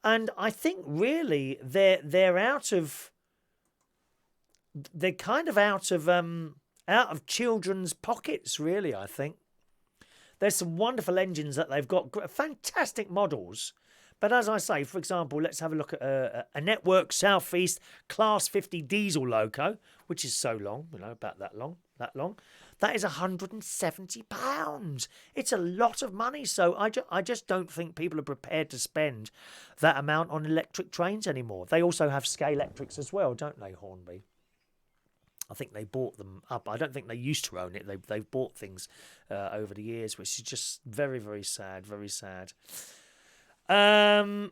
And I think really they're kind of out of children's pockets, really, I think. There's some wonderful engines that they've got, fantastic models. But as I say, for example, let's have a look at a Network Southeast Class 50 diesel loco, which is so long, about that long. That is £170. It's a lot of money. So I just don't think people are prepared to spend that amount on electric trains anymore. They also have Scalextrics as well, don't they, Hornby? I think they bought them up. I don't think they used to own it. They've bought things over the years, which is just very, very sad, very sad. Good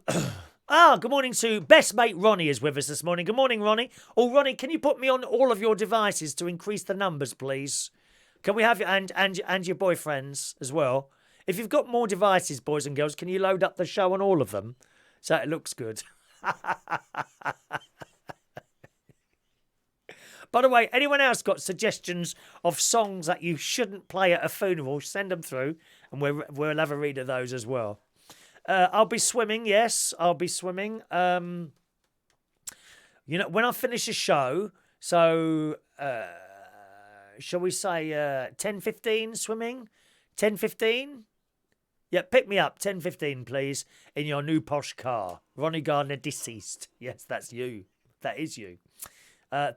morning to best mate Ronnie is with us this morning. Good morning, Ronnie. Oh, Ronnie, can you put me on all of your devices to increase the numbers, please? Can we have you and your boyfriends as well? If you've got more devices, boys and girls, can you load up the show on all of them so it looks good? By the way, anyone else got suggestions of songs that you shouldn't play at a funeral? Send them through, and we'll have a read of those as well. I'll be swimming. Yes, I'll be swimming. When I finish a show, so shall we say 10:15 swimming? 10:15. Yeah, pick me up 10:15, please, in your new posh car. Ronnie Gardner deceased. Yes, that's you. That is you.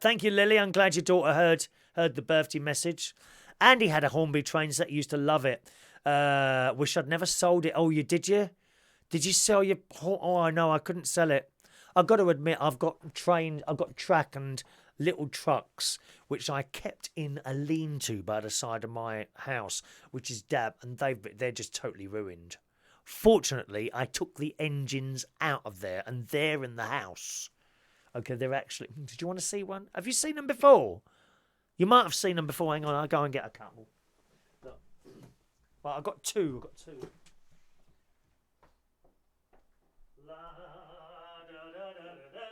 Thank you, Lily. I'm glad your daughter heard the birthday message. Andy had a Hornby train set. Used to love it. Wish I'd never sold it. Oh, did you? Did you sell your... Oh, I know. I couldn't sell it. I've got to admit, I've got track and little trucks, which I kept in a lean-to by the side of my house, which is dab, and they're just totally ruined. Fortunately, I took the engines out of there, and they're in the house. Okay, they're actually... Did you want to see one? Have you seen them before? You might have seen them before. Hang on, I'll go and get a couple. Look. Well, I've got two. La, da, da, da, da, da.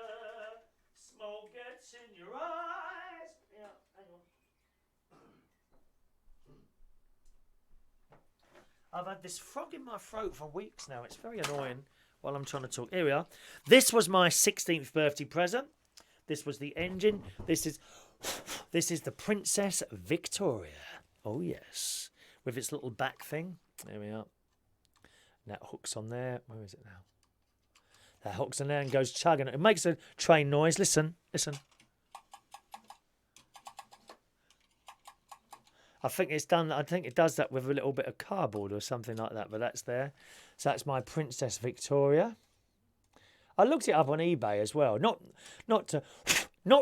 Smoke gets in your eyes. Yeah, hang on. I've had this frog in my throat for weeks now. It's very annoying. While I'm trying to talk. Here we are. This was my 16th birthday present. This was the engine. This is the Princess Victoria. Oh, yes. With its little back thing. There we are. That hook's on there. Where is it now? That hook's on there and goes chugging. It makes a train noise. Listen. I think it does that with a little bit of cardboard or something like that, but that's there. So that's my Princess Victoria. I looked it up on eBay as well. Not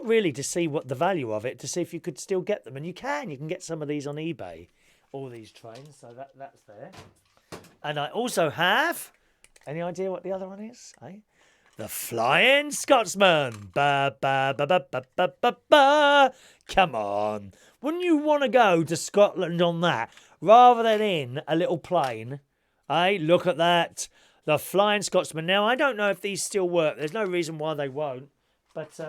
really to see what the value of it, to see if you could still get them. And you can get some of these on eBay, all these trains. So that's there. And I also have, any idea what the other one is? Eh? The Flying Scotsman. Ba ba ba ba ba ba ba ba. Come on. Wouldn't you want to go to Scotland on that rather than in a little plane? Hey, look at that. The Flying Scotsman. Now, I don't know if these still work. There's no reason why they won't. But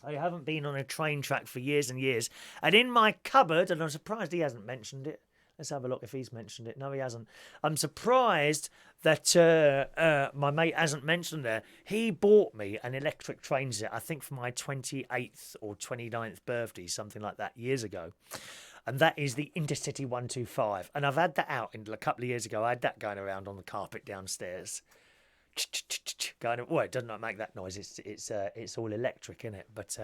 I haven't been on a train track for years and years. And in my cupboard, and I'm surprised he hasn't mentioned it. Let's have a look if he's mentioned it. No, he hasn't. I'm surprised that my mate hasn't mentioned there. He bought me an electric train set, I think for my 28th or 29th birthday, something like that, years ago. And that is the Intercity 125. And I've had that out a couple of years ago. I had that going around on the carpet downstairs. Well, it doesn't make that noise. It's all electric, isn't it? But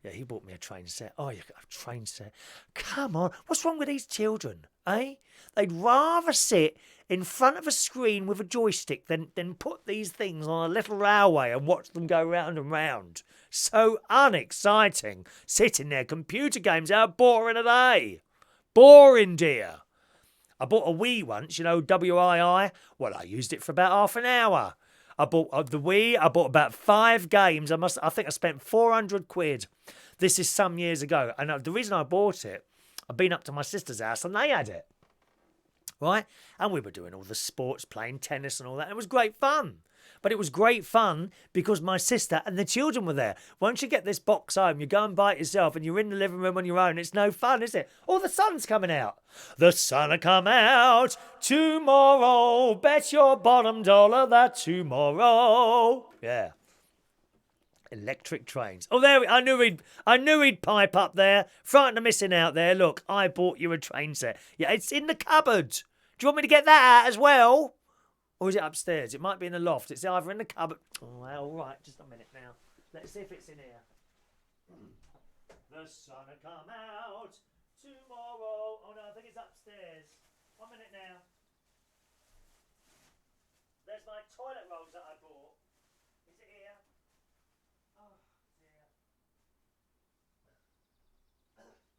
yeah, he bought me a train set. Oh, you got a train set? Come on, what's wrong with these children? Eh? They'd rather sit in front of a screen with a joystick than put these things on a little railway and watch them go round and round. So unexciting. Sitting there, computer games. How boring are they? Boring, dear. I bought a Wii once, WII. Well, I used it for about half an hour. I bought the Wii. I bought about 5 games. I think I spent 400 quid. This is some years ago. And the reason I bought it, I've been up to my sister's house and they had it. Right? And we were doing all the sports, playing tennis and all that. It was great fun. But it was great fun because my sister and the children were there. Once you get this box home, you go and buy it yourself and you're in the living room on your own. It's no fun, is it? Oh, the sun's coming out. The sun'll come out tomorrow. Bet your bottom dollar that tomorrow. Yeah. Electric trains. Oh, there I knew he'd pipe up there. Frightened of missing out there. Look, I bought you a train set. Yeah, it's in the cupboard. Do you want me to get that out as well? Or is it upstairs? It might be in the loft. It's either in the cupboard. Oh, well, all right. Just a minute now. Let's see if it's in here. The sun'll come out tomorrow. Oh, no, I think it's upstairs. 1 minute now. There's my toilet rolls that I bought. Is it here? Oh, dear.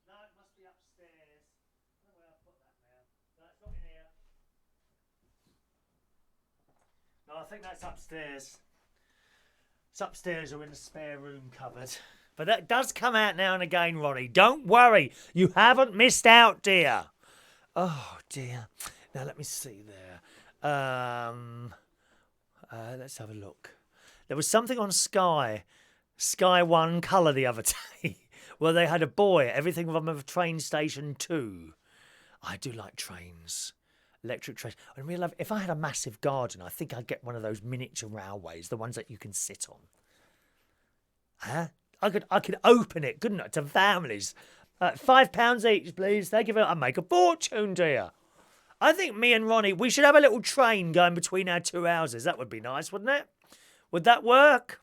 No, it must be upstairs. I don't know where I put that now. No, it's not in here. No, I think that's upstairs. It's upstairs or in the spare room cupboard. But that does come out now and again, Ronnie. Don't worry. You haven't missed out, dear. Oh, dear. Now, let me see there. Let's have a look. There was something on Sky One Colour the other day where they had a boy, everything from a train station 2. I do like trains. Electric trains. I really love. If I had a massive garden, I think I'd get one of those miniature railways, the ones that you can sit on. Huh? I could open it, couldn't I, to families. £5 each, please. Thank you very much. I'd make a fortune, dear. I think me and Ronnie, we should have a little train going between our 2 houses. That would be nice, wouldn't it? Would that work?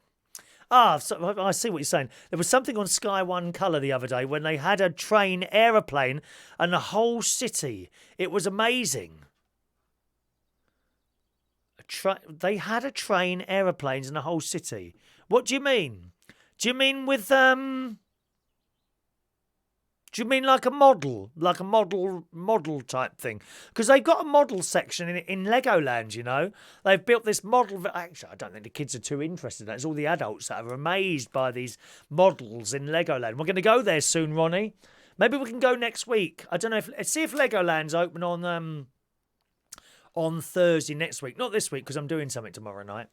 So I see what you're saying. There was something on Sky One Colour the other day when they had a train aeroplane and the whole city. It was amazing. They had a train, aeroplanes in the whole city. What do you mean? Do you mean with Do you mean like a model type thing? Because they've got a model section in Legoland, you know. They've built this model. Actually, I don't think the kids are too interested in that. It's all the adults that are amazed by these models in Legoland. We're going to go there soon, Ronnie. Maybe we can go next week. I don't know. See if Legoland's open on Thursday next week. Not this week because I'm doing something tomorrow night.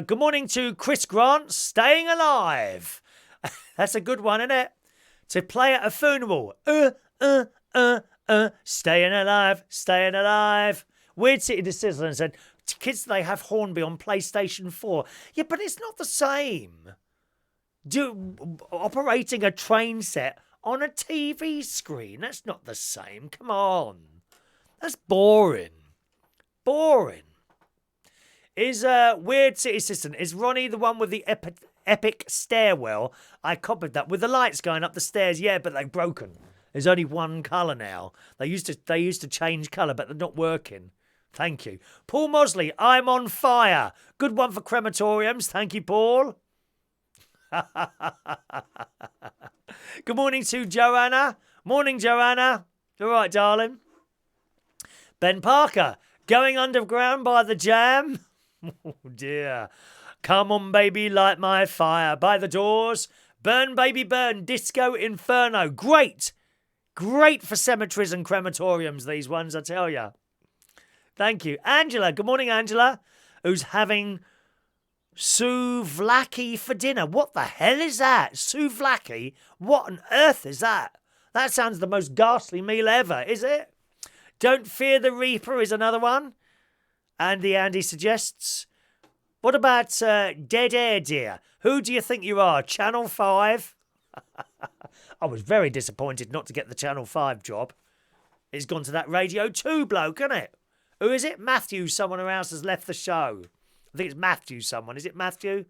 Good morning to Chris Grant, Staying Alive. That's a good one, isn't it? To play at a funeral. Staying alive, staying alive. Weird City Decision said, kids, they have Hornby on PlayStation 4. Yeah, but it's not the same. Operating a train set on a TV screen, that's not the same. Come on. That's boring. Boring. Is Weird City Assistant, is Ronnie the one with the epic stairwell? I copied that with the lights going up the stairs. Yeah, but they've broken. There's only one colour now. They used to change colour, but they're not working. Thank you. Paul Mosley, I'm on fire. Good one for crematoriums. Thank you, Paul. Good morning to Joanna. Morning, Joanna. All right, darling. Ben Parker, going underground by the Jam. Oh, dear. Come on, baby, light my fire. By the Doors. Burn, baby, burn. Disco Inferno. Great. Great for cemeteries and crematoriums, these ones, I tell you. Thank you. Angela. Good morning, Angela. Who's having souvlaki for dinner. What the hell is that? Souvlaki? What on earth is that? That sounds the most ghastly meal ever, is it? Don't Fear the Reaper is another one. Andy suggests. What about Dead Air, dear? Who do you think you are? Channel 5? I was very disappointed not to get the Channel 5 job. It's gone to that Radio 2 bloke, isn't it? Who is it? Matthew, someone else has left the show. I think it's Matthew someone. Is it Matthew?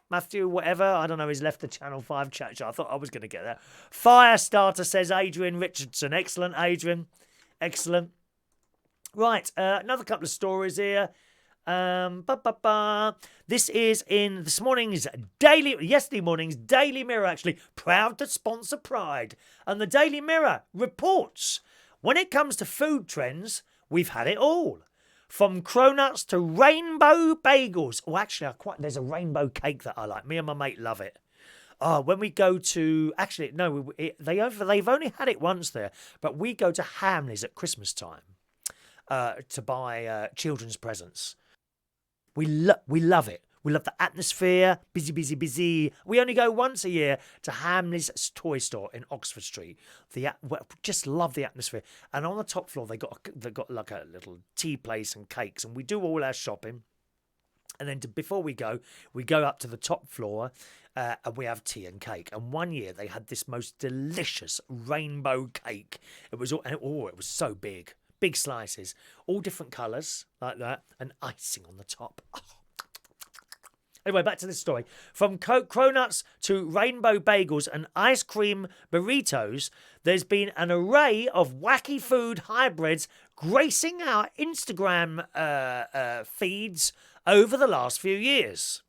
Matthew whatever? I don't know. He's left the Channel 5 chat show. I thought I was going to get that. Firestarter says Adrian Richardson. Excellent, Adrian. Excellent. Right, another couple of stories here. This is in yesterday morning's Daily Mirror, actually. Proud to sponsor Pride. And the Daily Mirror reports, when it comes to food trends, we've had it all. From cronuts to rainbow bagels. Oh, actually, there's a rainbow cake that I like. Me and my mate love it. Oh, when we go to... Actually, no, they've only had it once there. But we go to Hamleys at Christmas time to buy children's presents. We love it. We love the atmosphere, busy, busy, busy. We only go once a year to Hamley's toy store in Oxford Street. Just love the atmosphere. And on the top floor, they got like a little tea place and cakes, and we do all our shopping. And then before we go up to the top floor and we have tea and cake. And one year they had this most delicious rainbow cake. It was so big. Big slices, all different colours like that, and icing on the top. Oh. Anyway, back to this story. From cronuts to rainbow bagels and ice cream burritos, there's been an array of wacky food hybrids gracing our Instagram feeds over the last few years.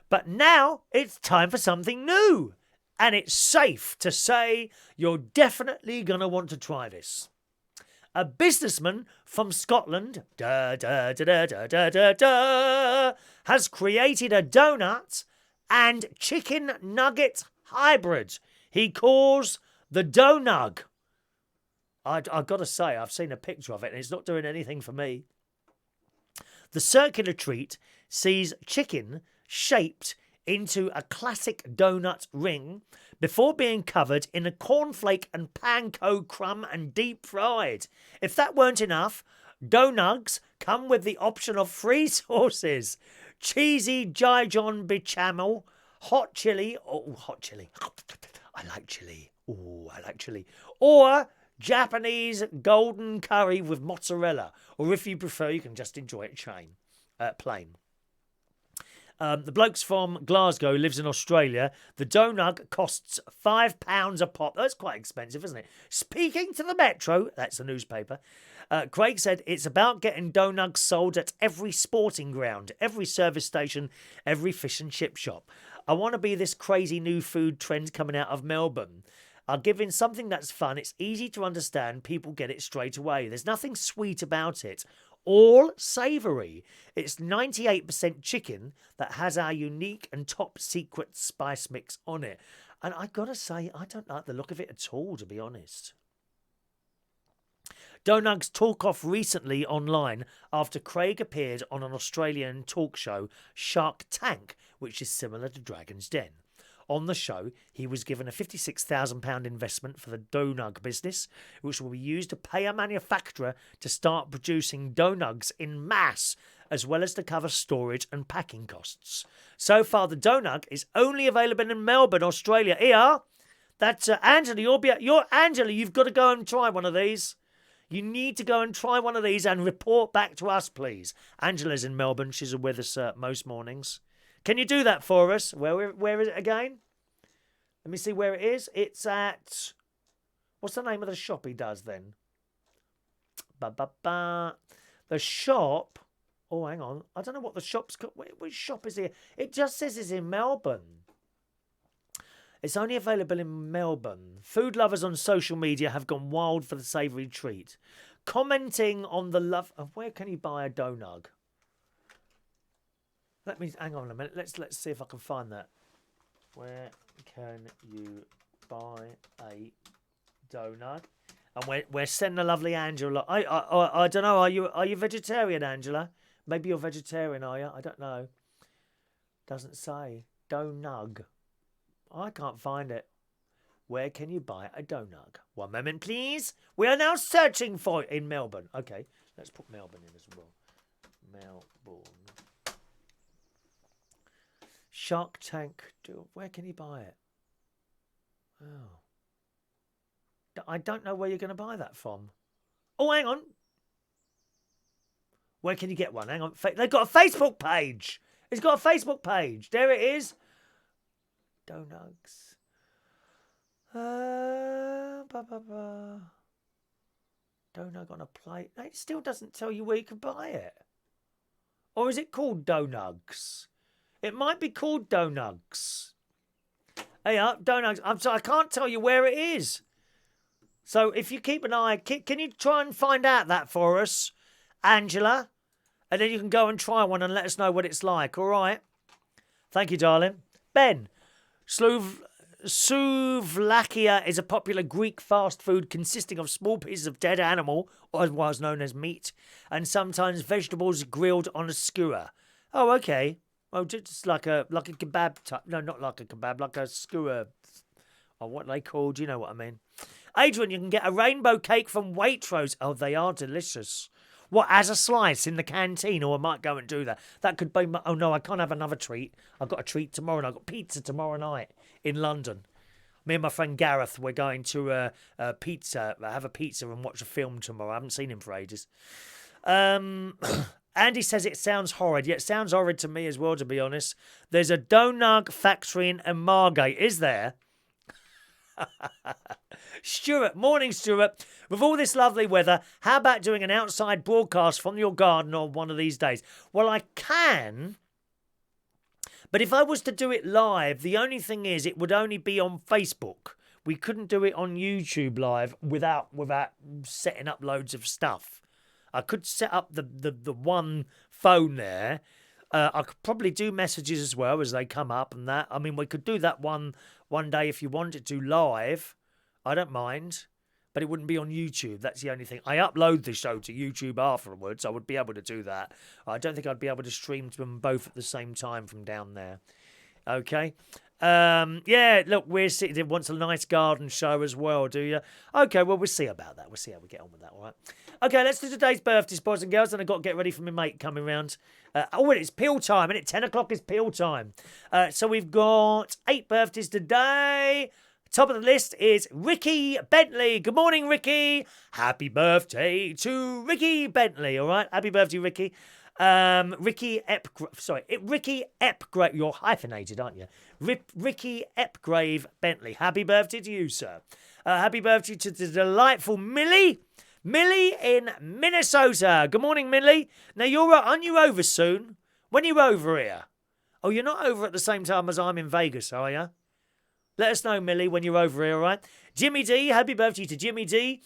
But now it's time for something new. And it's safe to say you're definitely going to want to try this. A businessman from Scotland has created a donut and chicken nugget hybrid he calls the Dough Nug. I've got to say, I've seen a picture of it and it's not doing anything for me. The circular treat sees chicken shaped into a classic donut ring before being covered in a cornflake and panko crumb and deep fried. If that weren't enough, Dough Nugs come with the option of 3 sauces: cheesy Dijon bechamel, hot chili. Oh, hot chili. I like chili. Oh, I like chili. Or Japanese golden curry with mozzarella. Or if you prefer, you can just enjoy it plain. The bloke's from Glasgow, lives in Australia. The Dough Nug costs £5 a pop. That's quite expensive, isn't it? Speaking to the Metro, that's the newspaper, Craig said it's about getting Dough Nugs sold at every sporting ground, every service station, every fish and chip shop. I want to be this crazy new food trend coming out of Melbourne. I'll give in something that's fun. It's easy to understand. People get it straight away. There's nothing sweet about it. All savoury. It's 98% chicken that has our unique and top secret spice mix on it. And I've got to say, I don't like the look of it at all, to be honest. Dough Nugs talk off recently online after Craig appeared on an Australian talk show, Shark Tank, which is similar to Dragon's Den. On the show, he was given a £56,000 investment for the Dough Nug business, which will be used to pay a manufacturer to start producing Dough Nugs in mass, as well as to cover storage and packing costs. So far, the Dough Nug is only available in Melbourne, Australia. Here, that's Angela. Angela. You've got to go and try one of these. You need to go and try one of these and report back to us, please. Angela's in Melbourne. She's with us most mornings. Can you do that for us? Where is it again? Let me see where it is. It's at... What's the name of the shop he does then? The shop... Oh, hang on. I don't know what the shop's called. Which shop is here? It just says it's in Melbourne. It's only available in Melbourne. Food lovers on social media have gone wild for the savoury treat. Commenting on the love of where can you buy a Dough Nug? Let me hang on a minute. Let's see if I can find that. Where can you buy a Dough Nug? And we're sending a lovely Angela. I don't know. Are you vegetarian, Angela? Maybe you're vegetarian, are you? I don't know. Doesn't say. Dough Nug. I can't find it. Where can you buy a Dough Nug? One moment, please. We are now searching for it in Melbourne. Okay, let's put Melbourne in as well. Melbourne. Shark Tank. Where can you buy it? Oh. I don't know where you're going to buy that from. Oh, hang on. Where can you get one? Hang on. They've got a Facebook page. It's got a Facebook page. There it is. Dough Nugs. Dough Nug on a plate. It still doesn't tell you where you can buy it. Or is it called Dough Nugs? It might be called Dough Nugs. Hey, Dough Nugs. I'm sorry, I can't tell you where it is. So if you keep an eye, can you try and find out that for us, Angela? And then you can go and try one and let us know what it's like, all right? Thank you, darling. Ben, Souvlakia is a popular Greek fast food consisting of small pieces of dead animal, otherwise known as meat, and sometimes vegetables grilled on a skewer. Oh, okay. Well, just like a kebab type. No, not like a kebab, like a skewer. Or what they called, you know what I mean. Adrian, you can get a rainbow cake from Waitrose. Oh, they are delicious. What, as a slice in the canteen? Or I might go and do that. That could be my... Oh, no, I can't have another treat. I've got a treat tomorrow, and I've got pizza tomorrow night in London. Me and my friend Gareth, we're going to have a pizza and watch a film tomorrow. I haven't seen him for ages. Andy says it sounds horrid. Yeah, it sounds horrid to me as well, to be honest. There's a Dough Nug factory in Margate, is there? Stuart, morning Stuart. With all this lovely weather, how about doing an outside broadcast from your garden on one of these days? Well, I can, but if I was to do it live, the only thing is it would only be on Facebook. We couldn't do it on YouTube live without setting up loads of stuff. I could set up the one phone there. I could probably do messages as well as they come up and that. I mean, we could do that one day if you wanted to live. I don't mind, but it wouldn't be on YouTube. That's the only thing. I upload the show to YouTube afterwards. I would be able to do that. I don't think I'd be able to stream them both at the same time from down there. Okay. Yeah, look, we're sitting. Wants a nice garden show as well, do you? Okay, well, we'll see about that. We'll see how we get on with that, all right? Okay, let's do today's birthdays, boys and girls, and I've got to get ready for my mate coming round. It's peel time, isn't it? 10 o'clock is peel time. So we've got 8 birthdays today. Top of the list is Ricky Bentley. Good morning, Ricky. Happy birthday to Ricky Bentley, all right? Happy birthday, Ricky. Ricky Epgrave. You're hyphenated, aren't you? Ricky Epgrave Bentley. Happy birthday to you, sir. Happy birthday to the delightful Millie. Millie in Minnesota. Good morning, Millie. Now, aren't you over soon? When are you over here? Oh, you're not over at the same time as I'm in Vegas, are you? Let us know, Millie, when you're over here, all right? Jimmy D. Happy birthday to Jimmy D.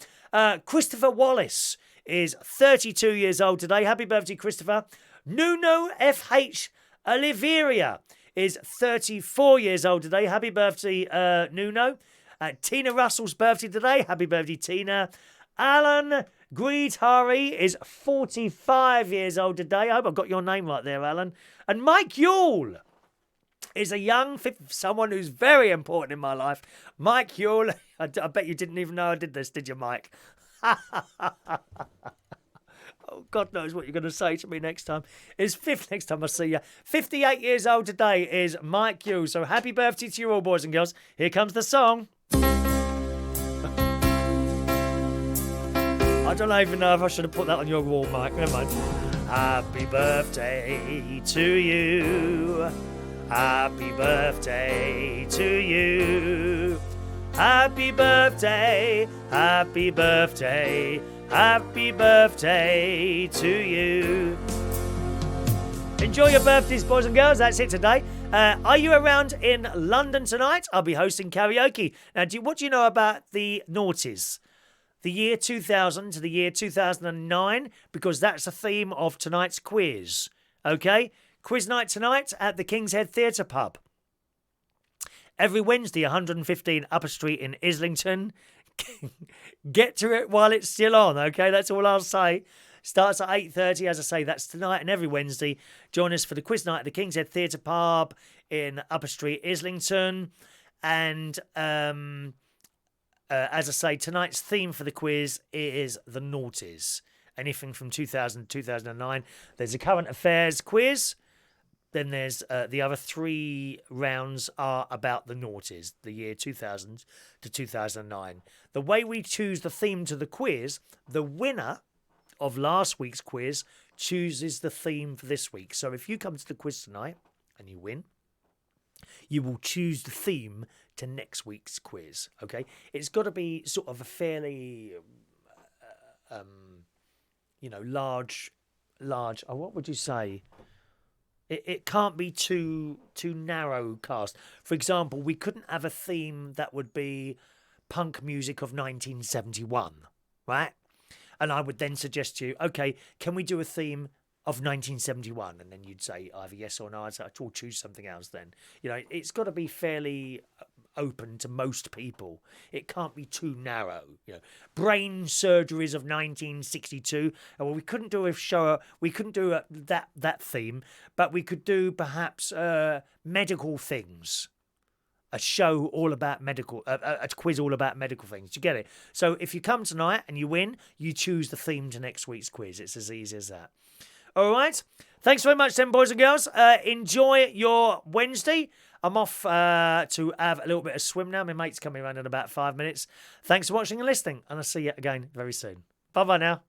Christopher Wallace is 32 years old today. Happy birthday, Christopher. Nuno F.H. Oliveria is 34 years old today. Happy birthday, Nuno. Tina Russell's birthday today. Happy birthday, Tina. Alan Greedhari is 45 years old today. I hope I got your name right there, Alan. And Mike Yule is a young, someone who's very important in my life. Mike Yule. I bet you didn't even know I did this, did you, Mike? Oh, God knows what you're going to say to me next time. Next time I see you. 58 years old today is Mike Hughes. So happy birthday to you all, boys and girls. Here comes the song. I don't even know if I should have put that on your wall, Mike. Never mind. Happy birthday to you. Happy birthday to you. Happy birthday, happy birthday, happy birthday to you. Enjoy your birthdays, boys and girls. That's it today. Are you around in London tonight? I'll be hosting karaoke. Now, what do you know about the noughties? The year 2000 to the year 2009, because that's the theme of tonight's quiz. Okay? Quiz night tonight at the King's Head Theatre Pub. Every Wednesday, 115 Upper Street in Islington. Get to it while it's still on, okay? That's all I'll say. Starts at 8:30, as I say, that's tonight and every Wednesday. Join us for the quiz night at the King's Head Theatre Pub in Upper Street, Islington. And as I say, tonight's theme for the quiz is the noughties. Anything from 2000 to 2009. There's a current affairs quiz. Then there's the other 3 rounds are about the noughties, the year 2000 to 2009. The way we choose the theme to the quiz, the winner of last week's quiz chooses the theme for this week. So if you come to the quiz tonight and you win, you will choose the theme to next week's quiz, okay? It's got to be sort of a fairly, large, what would you say? It can't be too narrow cast. For example, we couldn't have a theme that would be punk music of 1971, right? And I would then suggest to you, okay, can we do a theme of 1971, and then you'd say either yes or no. I'd say I'll choose something else then. You know, it's got to be fairly open to most people. It can't be too narrow. You know, brain surgeries of 1962. Well, we couldn't do that theme, but we could do perhaps medical things. A show all about medical, a quiz all about medical things. Do you get it? So if you come tonight and you win, you choose the theme to next week's quiz. It's as easy as that. All right. Thanks very much then, boys and girls. Enjoy your Wednesday. I'm off to have a little bit of swim now. My mate's coming around in about 5 minutes. Thanks for watching and listening, and I'll see you again very soon. Bye-bye now.